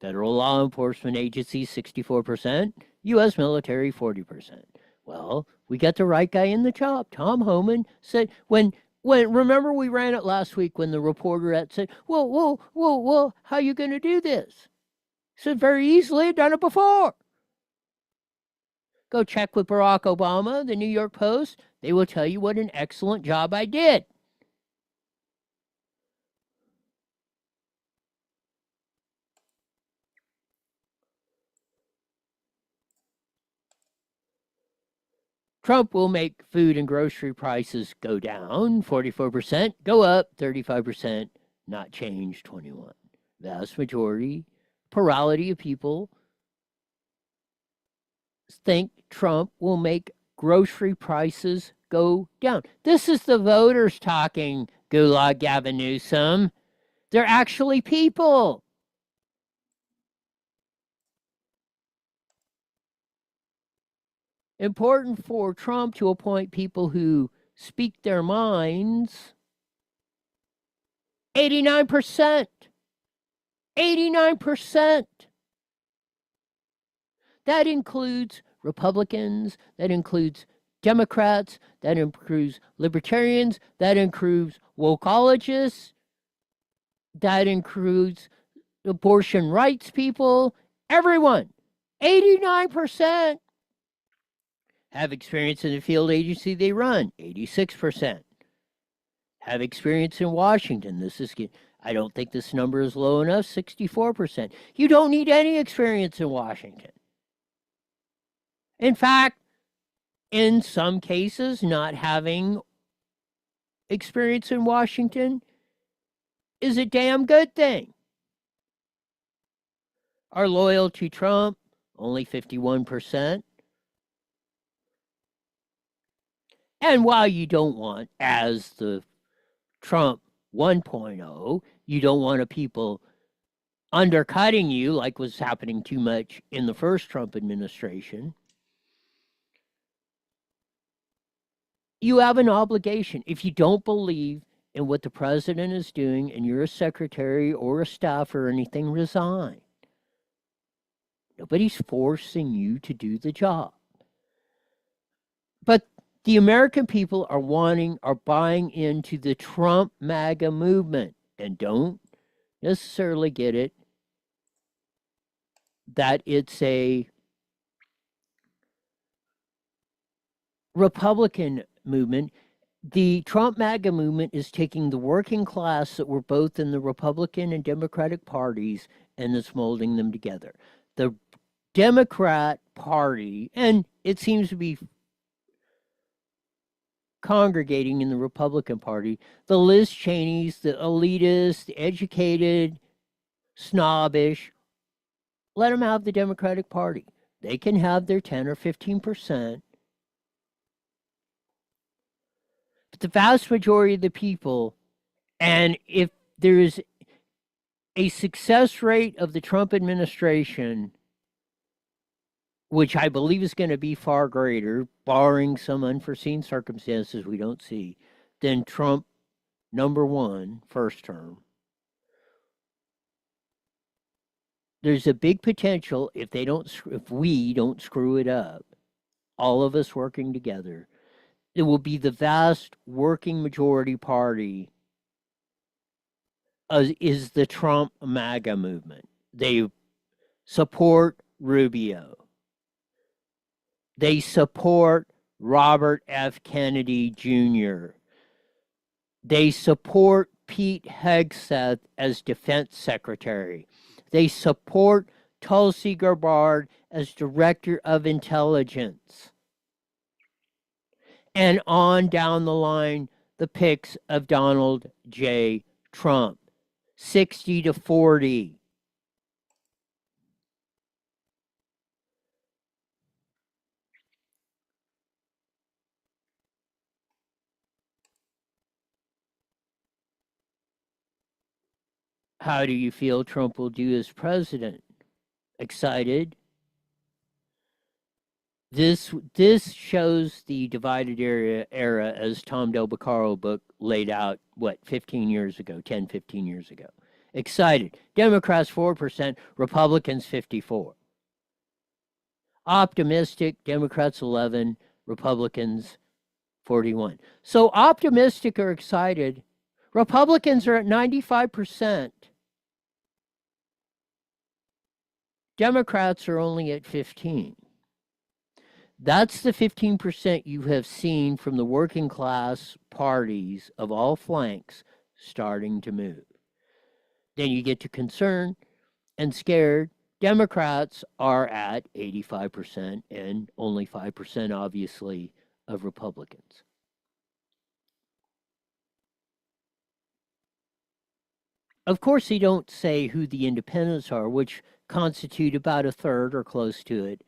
Federal law enforcement agencies, 64%. U.S. military, 40%. Well, we got the right guy in the job. Tom Homan said, when remember we ran it last week when the reporter said, whoa, how you going to do this? He said, very easily, I've done it before. Go check with Barack Obama, the New York Post. They will tell you what an excellent job I did. Trump will make food and grocery prices go down 44%, go up 35%, not change 21%. Vast majority, plurality of people think Trump will make grocery prices go down. This is the voters talking, Gulag Gavin Newsom. They're actually people. Important for Trump to appoint people who speak their minds. 89%. 89%. That includes Republicans, that includes Democrats, that includes libertarians, that includes wokeologists, that includes abortion rights people, everyone. 89% have experience in the field agency they run, 86%. Have experience in Washington. I don't think this number is low enough, 64%. You don't need any experience in Washington. In fact, in some cases, not having experience in Washington is a damn good thing. Are loyal to Trump, only 51%. And while you don't want, as the Trump 1.0, You don't want people undercutting you like was happening too much in the first Trump administration. You have an obligation. If you don't believe in what the president is doing and you're a secretary or a staff or anything, resign. Nobody's forcing you to do the job. But the American people are buying into the Trump MAGA movement and don't necessarily get it that it's a Republican movement. The Trump MAGA movement is taking the working class that were both in the Republican and Democratic parties and it's molding them together. The Democrat Party, and it seems to be congregating in the Republican Party, the Liz Cheneys, the elitists, the educated, snobbish, let them have the Democratic Party. They can have their 10 or 15%. But the vast majority of the people, and if there is a success rate of the Trump administration, which I believe is going to be far greater, barring some unforeseen circumstances we don't see, than Trump #1 first term. There's a big potential if we don't screw it up, all of us working together, it will be the vast working majority party is the Trump MAGA movement. They support Rubio. They support Robert F. Kennedy Jr. They support Pete Hegseth as defense secretary. They support Tulsi Gabbard as director of intelligence. And on down the line, the picks of Donald J. Trump, 60-40. How do you feel Trump will do as president? Excited? This shows the divided era as Tom Del Beccaro book laid out, 15 years ago, 10, 15 years ago. Excited. Democrats 4%, Republicans 54%. Optimistic, Democrats 11%, Republicans 41%. So optimistic or excited, Republicans are at 95%. Democrats are only at 15%. That's the 15% you have seen from the working class parties of all flanks starting to move. Then you get to concerned and scared. Democrats are at 85% and only 5%, obviously, of Republicans. Of course, they don't say who the independents are, which constitute about a third or close to it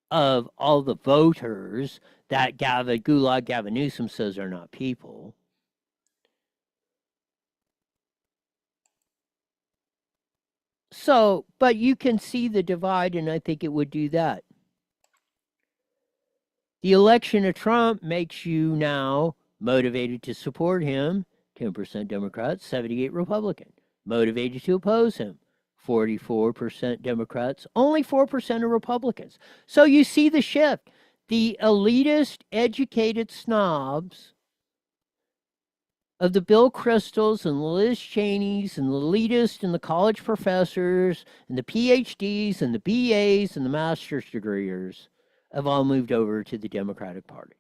of all the voters that Gavin Newsom says are not people. So, but you can see the divide, and I think it would do that. The election of Trump makes you now motivated to support him, 10% Democrats, 78% Republican. Motivated to oppose him, 44% Democrats, only 4% are Republicans. So you see the shift. The elitist, educated snobs of the Bill Kristols and the Liz Cheneys and the elitists and the college professors and the PhDs and the BAs and the master's degrees have all moved over to the Democratic Party.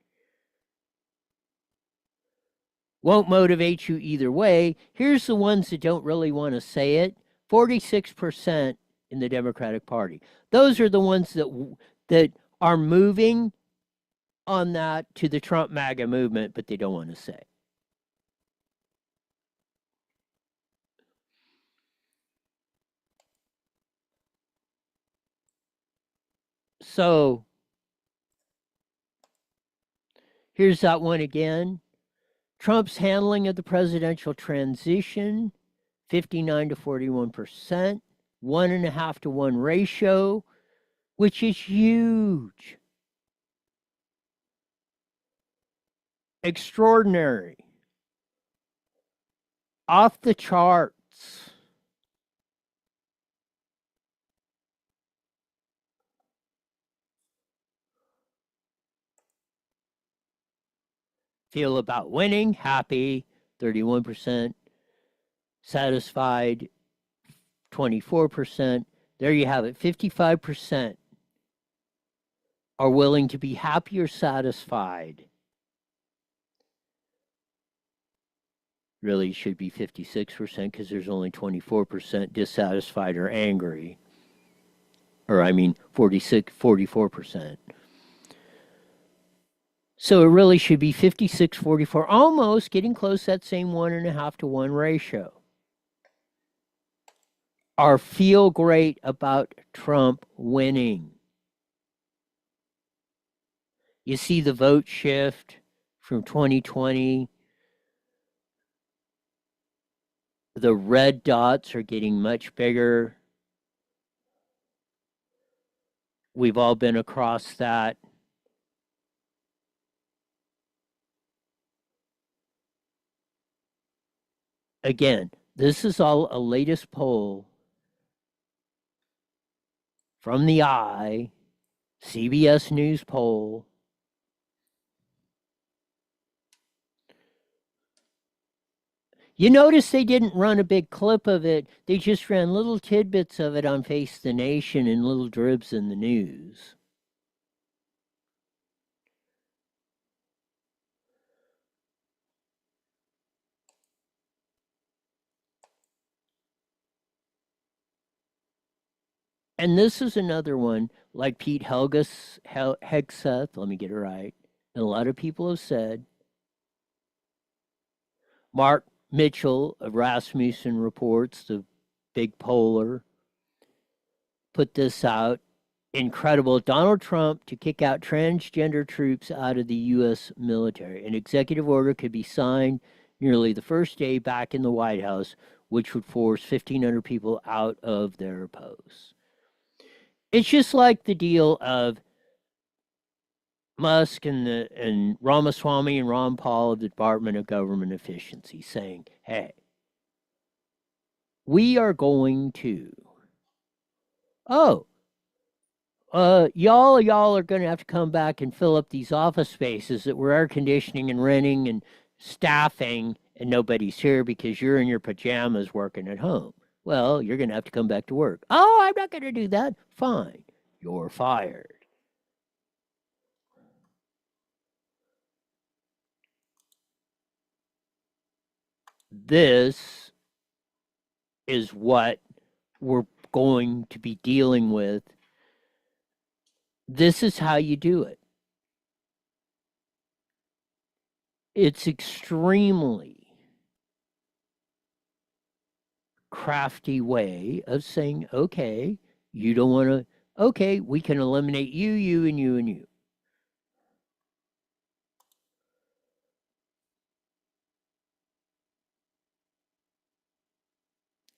Won't motivate you either way. Here's the ones that don't really want to say it. 46% in the Democratic Party. Those are the ones that are moving on that to the Trump MAGA movement, but they don't want to say. So here's that one again. Trump's handling of the presidential transition, 59 to 41%, 1.5 to 1 ratio, which is huge. Extraordinary. Off the charts. Feel about winning, happy, 31%. Satisfied, 24%. There you have it, 55% are willing to be happy or satisfied. Really should be 56% because there's only 24% dissatisfied or angry. Or I mean 44%. So it really should be 56-44, almost getting close to that same 1.5 to 1 ratio. Are feel great about Trump winning. You see the vote shift from 2020. The red dots are getting much bigger. We've all been across that. Again, this is all a latest poll from the Eye, CBS News poll. You notice they didn't run a big clip of it. They just ran little tidbits of it on Face the Nation and little dribs in the news. And this is another one, like Pete Hegseth, let me get it right, and a lot of people have said. Mark Mitchell of Rasmussen Reports, the big poller, put this out. Incredible. Donald Trump to kick out transgender troops out of the U.S. military. An executive order could be signed nearly the first day back in the White House, which would force 1,500 people out of their posts. It's just like the deal of Musk and Ramaswamy and Ron Paul of the Department of Government Efficiency saying, hey, we are going to, y'all are going to have to come back and fill up these office spaces that we're air conditioning and renting and staffing, and nobody's here because you're in your pajamas working at home. Well, you're going to have to come back to work. Oh, I'm not going to do that. Fine. You're fired. This is what we're going to be dealing with. This is how you do it. It's extremely crafty way of saying, okay, you don't want to, okay, we can eliminate you, you, and you, and you.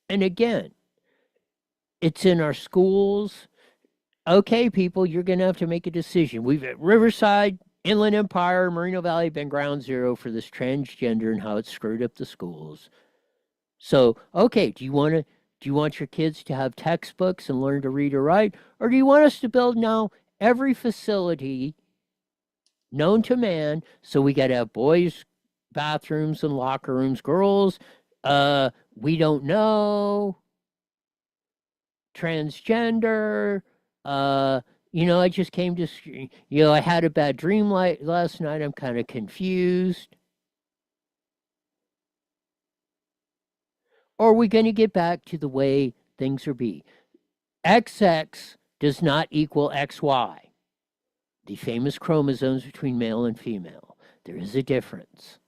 And again, it's in our schools. Okay, people, you're going to have to make a decision. We've at Riverside, Inland Empire, Moreno Valley been ground zero for this transgender and how it's screwed up the schools. So, okay, do you want your kids to have textbooks and learn to read or write? Or do you want us to build now every facility known to man? So we got to have boys' bathrooms and locker rooms, girls, we don't know, transgender, I just came to, I had a bad dream last night. I'm kind of confused. Or are we going to get back to the way things are be? XX does not equal XY. The famous chromosomes between male and female. There is a difference.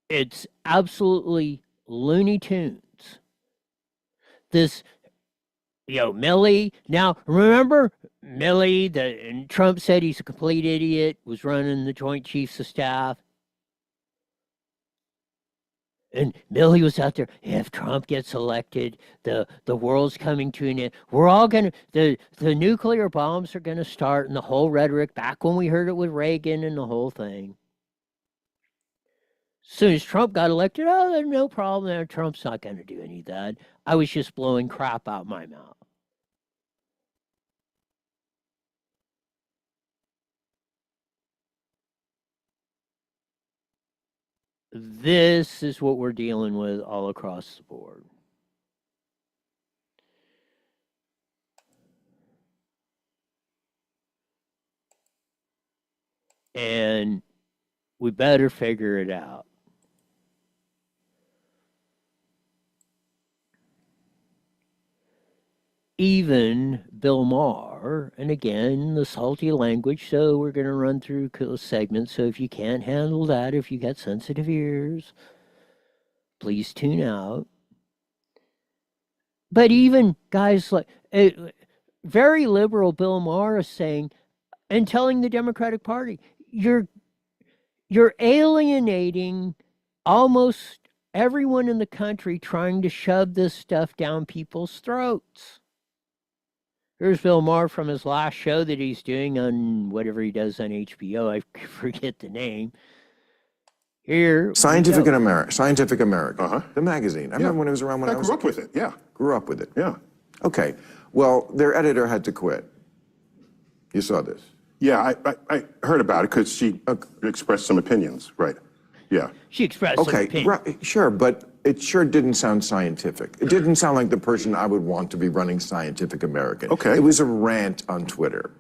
It's absolutely Looney Tunes. This, Millie. Now, remember, Milley, and Trump said he's a complete idiot, was running the Joint Chiefs of Staff. And Milley was out there, if Trump gets elected, the world's coming to an end. We're all going to, the nuclear bombs are going to start, and the whole rhetoric, back when we heard it with Reagan and the whole thing. As soon as Trump got elected, oh, there's no problem there. Trump's not going to do any of that. I was just blowing crap out my mouth. This is what we're dealing with all across the board. And we better figure it out. Even Bill Maher, and again, the salty language, so we're going to run through segments, so if you can't handle that, if you got sensitive ears, please tune out. But even guys like, very liberal Bill Maher is saying, and telling the Democratic Party, you're alienating almost everyone in the country trying to shove this stuff down people's throats. Here's Bill Maher from his last show that he's doing on whatever he does on HBO. I forget the name. Here, Scientific American, the magazine. I remember when it was around when I was grew up with it, yeah. Grew up with it. Yeah. Okay. Well, their editor had to quit. You saw this. Yeah, I heard about it because she expressed some opinions, right? Yeah. She expressed some opinions. Right, sure, but it sure didn't sound scientific. It didn't sound like the person I would want to be running Scientific American. Okay. It was a rant on Twitter.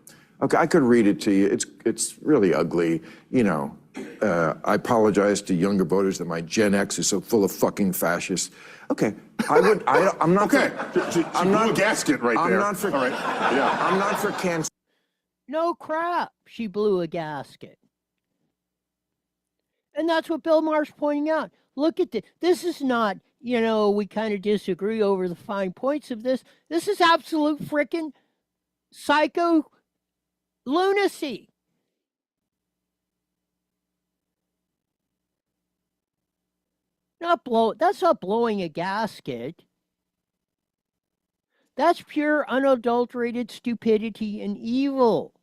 Okay, I could read it to you. It's really ugly. You know, I apologize to younger voters that my Gen X is so full of fucking fascists. Okay, I'm not. Okay, she blew a gasket right there. I'm not for. All right. Yeah. I'm not for cancer. No crap. She blew a gasket. And that's what Bill Maher's pointing out. Look at this. This is not, you know, we kind of disagree over the fine points of this. This is absolute frickin' psycho lunacy. That's not blowing a gasket. That's pure unadulterated stupidity and evil.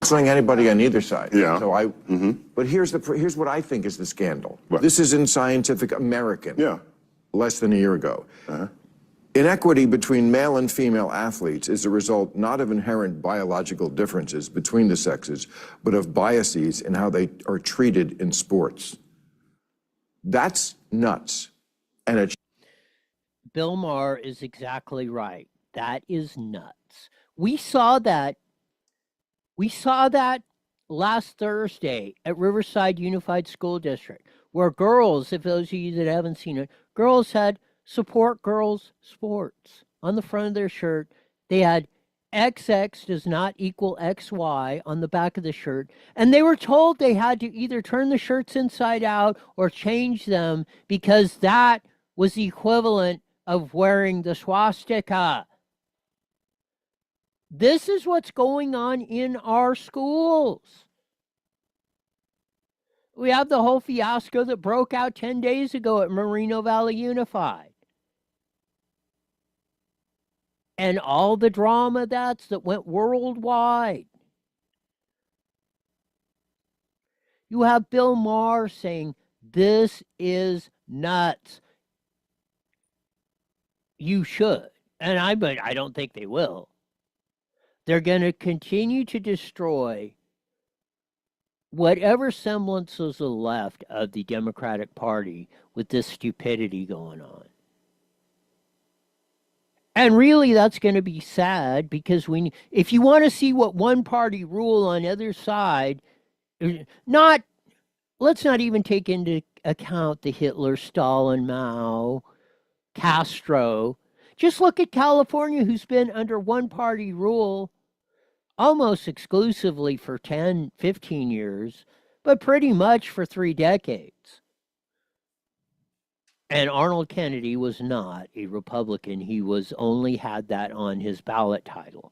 Canceling anybody on either side. Yeah. So but here's what I think is the scandal. What? This is in Scientific American. Yeah. Less than a year ago. Inequity between male and female athletes is a result not of inherent biological differences between the sexes, but of biases in how they are treated in sports. That's nuts. And it's Bill Maher is exactly right. That is nuts. We saw that last Thursday at Riverside Unified School District, where girls, if those of you that haven't seen it, girls had support girls sports on the front of their shirt. They had XX does not equal XY on the back of the shirt. And they were told they had to either turn the shirts inside out or change them because that was the equivalent of wearing the swastika. This is what's going on in our schools. We have the whole fiasco that broke out 10 days ago at Moreno Valley Unified. And all the drama that went worldwide. You have Bill Maher saying, this is nuts. You should. And I don't think they will. They're going to continue to destroy whatever semblance is left of the Democratic Party with this stupidity going on. And really, that's going to be sad because if you want to see what one party rule on the other side, let's not even take into account the Hitler, Stalin, Mao, Castro. Just look at California, who's been under one party rule almost exclusively for 10, 15 years, but pretty much for 3 decades. And Arnold Kennedy was not a Republican. He only had that on his ballot title.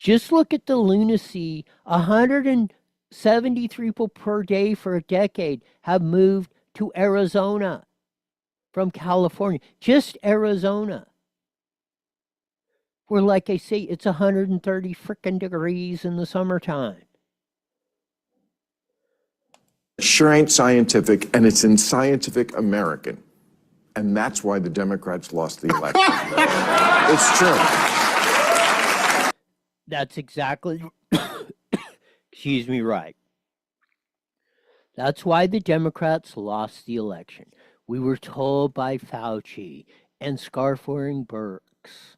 Just look at the lunacy. 173 people per day for a decade have moved to Arizona from California. Just Arizona. Where, like I say, it's 130 frickin' degrees in the summertime. Sure ain't scientific, and it's in Scientific American. And that's why the Democrats lost the election. It's true. That's exactly, excuse me, right. That's why the Democrats lost the election. We were told by Fauci and scarf-wearing Burks,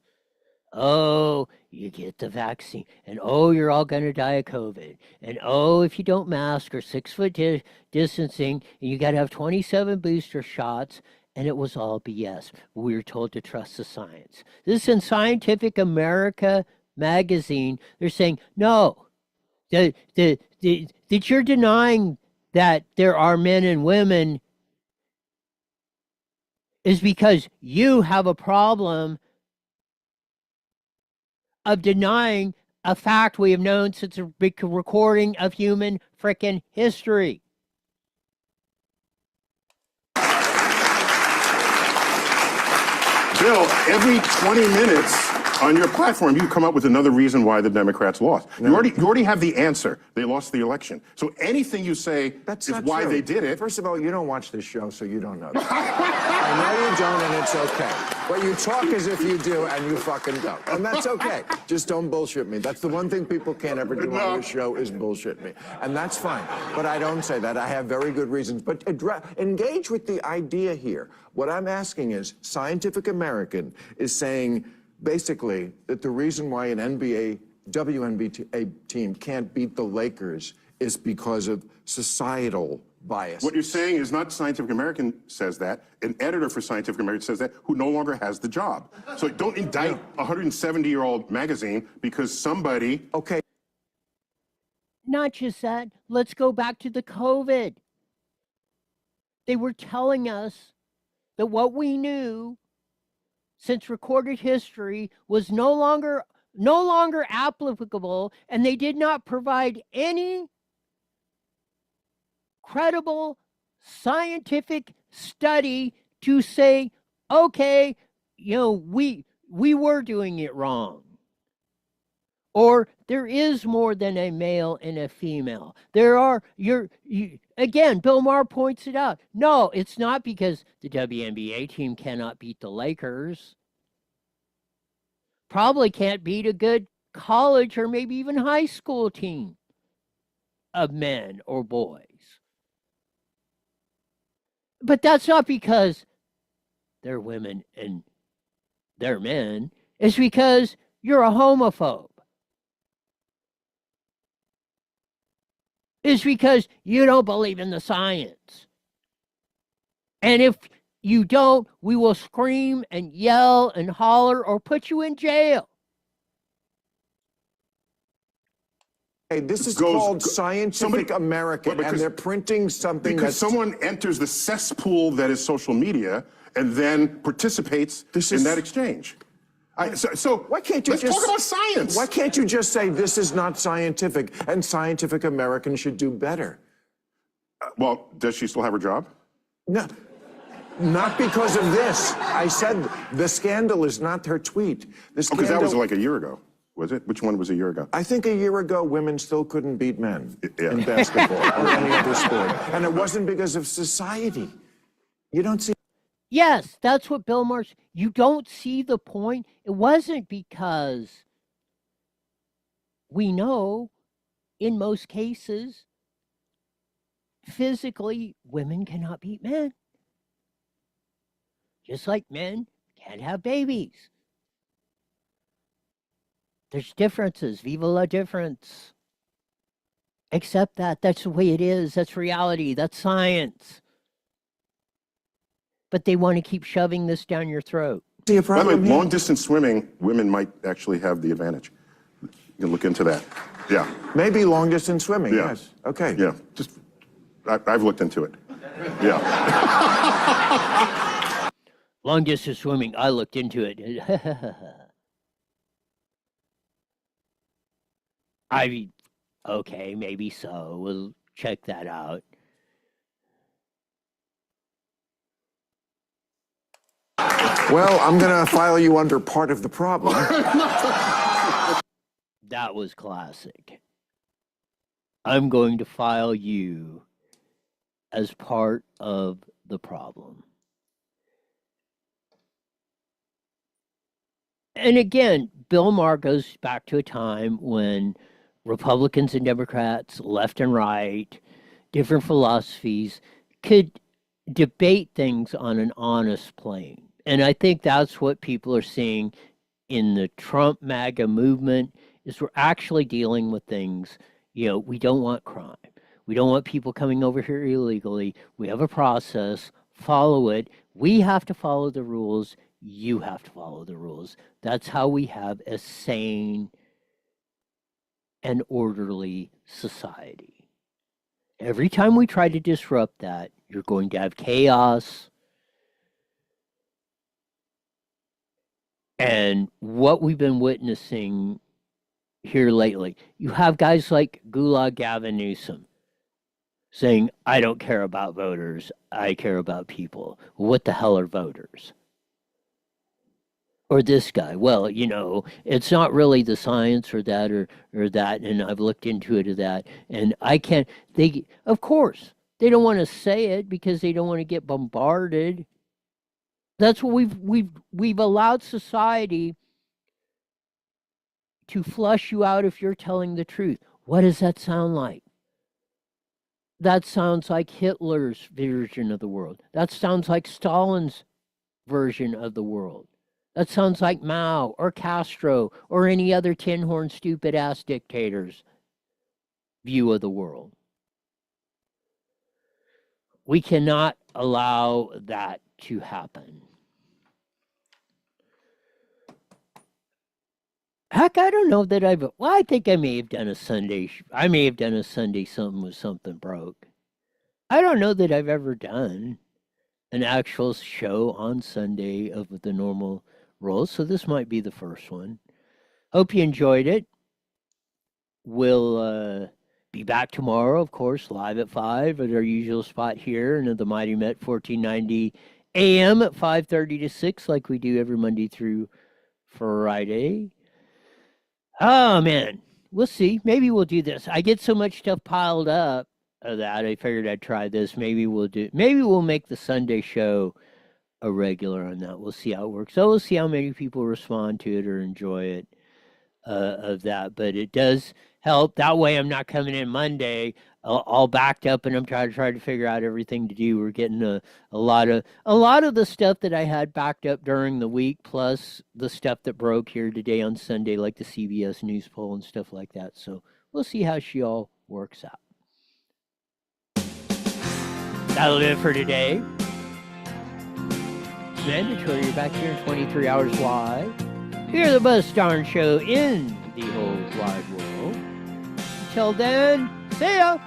oh, you get the vaccine, and oh, you're all going to die of COVID, and oh, if you don't mask or 6-foot distancing, you got to have 27 booster shots, and it was all BS. We were told to trust the science. This is in Scientific America magazine. They're saying, no, that you're denying that there are men and women is because you have a problem of denying a fact we have known since the recording of human frickin' history. Bill, every 20 minutes on your platform, you come up with another reason why the Democrats lost. You already have the answer. They lost the election. So anything you say is why true. they did it. First of all, you don't watch this show, so you don't know that. I know you don't, and it's okay. But you talk as if you do, and you fucking don't. And that's okay. Just don't bullshit me. That's the one thing people can't ever do on this show is bullshit me. And that's fine. But I don't say that. I have very good reasons. But engage with the idea here. What I'm asking is, Scientific American is saying, basically, that the reason why an WNBA team can't beat the Lakers is because of societal bias. What you're saying is not Scientific American says that. An editor for Scientific American says that who no longer has the job. So don't indict a 170-year-old magazine because somebody... Okay. Not just that. Let's go back to the COVID. They were telling us that what we knew since recorded history was no longer applicable, and they did not provide any credible scientific study to say, okay, we were doing it wrong. Or there is more than a male and a female. Again, Bill Maher points it out. No, it's not because the WNBA team cannot beat the Lakers. Probably can't beat a good college or maybe even high school team of men or boys. But that's not because they're women and they're men. It's because you're a homophobe. It's because you don't believe in the science. And if you don't, we will scream and yell and holler or put you in jail. Hey, this is called Scientific American, and they're printing something because someone enters the cesspool that is social media and then participates in that exchange. So why can't you let's talk about science? Why can't you just say this is not scientific and Scientific American should do better? Well, does she still have her job? No, not because of this. I said the scandal is not her tweet. Because that was like a year ago. Was it? Which one was a year ago? I think a year ago, women still couldn't beat men in basketball or any other sport. And it wasn't because of society. You don't see. Yes, that's what Bill Maher. You don't see the point. It wasn't because we know in most cases, physically, women cannot beat men. Just like men can't have babies. There's differences. Viva la difference. Accept that. That's the way it is. That's reality. That's science. But they want to keep shoving this down your throat. By the way, long distance swimming, women might actually have the advantage. You can look into that. Yeah. Maybe long distance swimming, yes. Okay. Yeah. I've looked into it. Yeah. Long distance swimming, I looked into it. I mean, okay, maybe so. We'll check that out. Well, I'm going to file you under part of the problem. That was classic. I'm going to file you as part of the problem. And again, Bill Maher goes back to a time when Republicans and Democrats, left and right, different philosophies, could debate things on an honest plane. And I think that's what people are seeing in the Trump MAGA movement, is we're actually dealing with things. You know, we don't want crime. We don't want people coming over here illegally. We have a process, follow it. We have to follow the rules. You have to follow the rules. That's how we have a sane and orderly society. Every time we try to disrupt that, you're going to have chaos. And what we've been witnessing here lately, you have guys like Gulag Gavin Newsom saying, I don't care about voters, I care about people. What the hell are voters? Or this guy, well, you know, it's not really the science or that or that, and I've looked into it or that, and I can't, of course, they don't want to say it because they don't want to get bombarded. That's what we've allowed society to flush you out if you're telling the truth. What does that sound like? That sounds like Hitler's version of the world. That sounds like Stalin's version of the world. That sounds like Mao or Castro or any other tin-horn stupid-ass dictator's view of the world. We cannot allow that to happen. Heck, I don't know that I think I may have done a Sunday something with something broke. I don't know that I've ever done an actual show on Sunday of the normal rules, so this might be the first one. Hope you enjoyed it. We'll be back tomorrow, of course, live at 5 at our usual spot here in the Mighty Met 1490 AM at 5:30 to 6, like we do every Monday through Friday. Oh, man. We'll see. Maybe we'll do this. I get so much stuff piled up of that. I figured I'd try this. Maybe we'll make the Sunday show a regular on that. We'll see how it works. So we'll see how many people respond to it or enjoy it of that. But it does help. That way I'm not coming in Monday all backed up and I'm trying to figure out everything to do. We're getting a lot of the stuff that I had backed up during the week, plus the stuff that broke here today on Sunday, like the CBS News poll and stuff like that. So we'll see how she all works out. That'll do it for today. It's mandatory. You're back here in 23 hours live. Hear the best darn show in the whole wide world. Until then, see ya!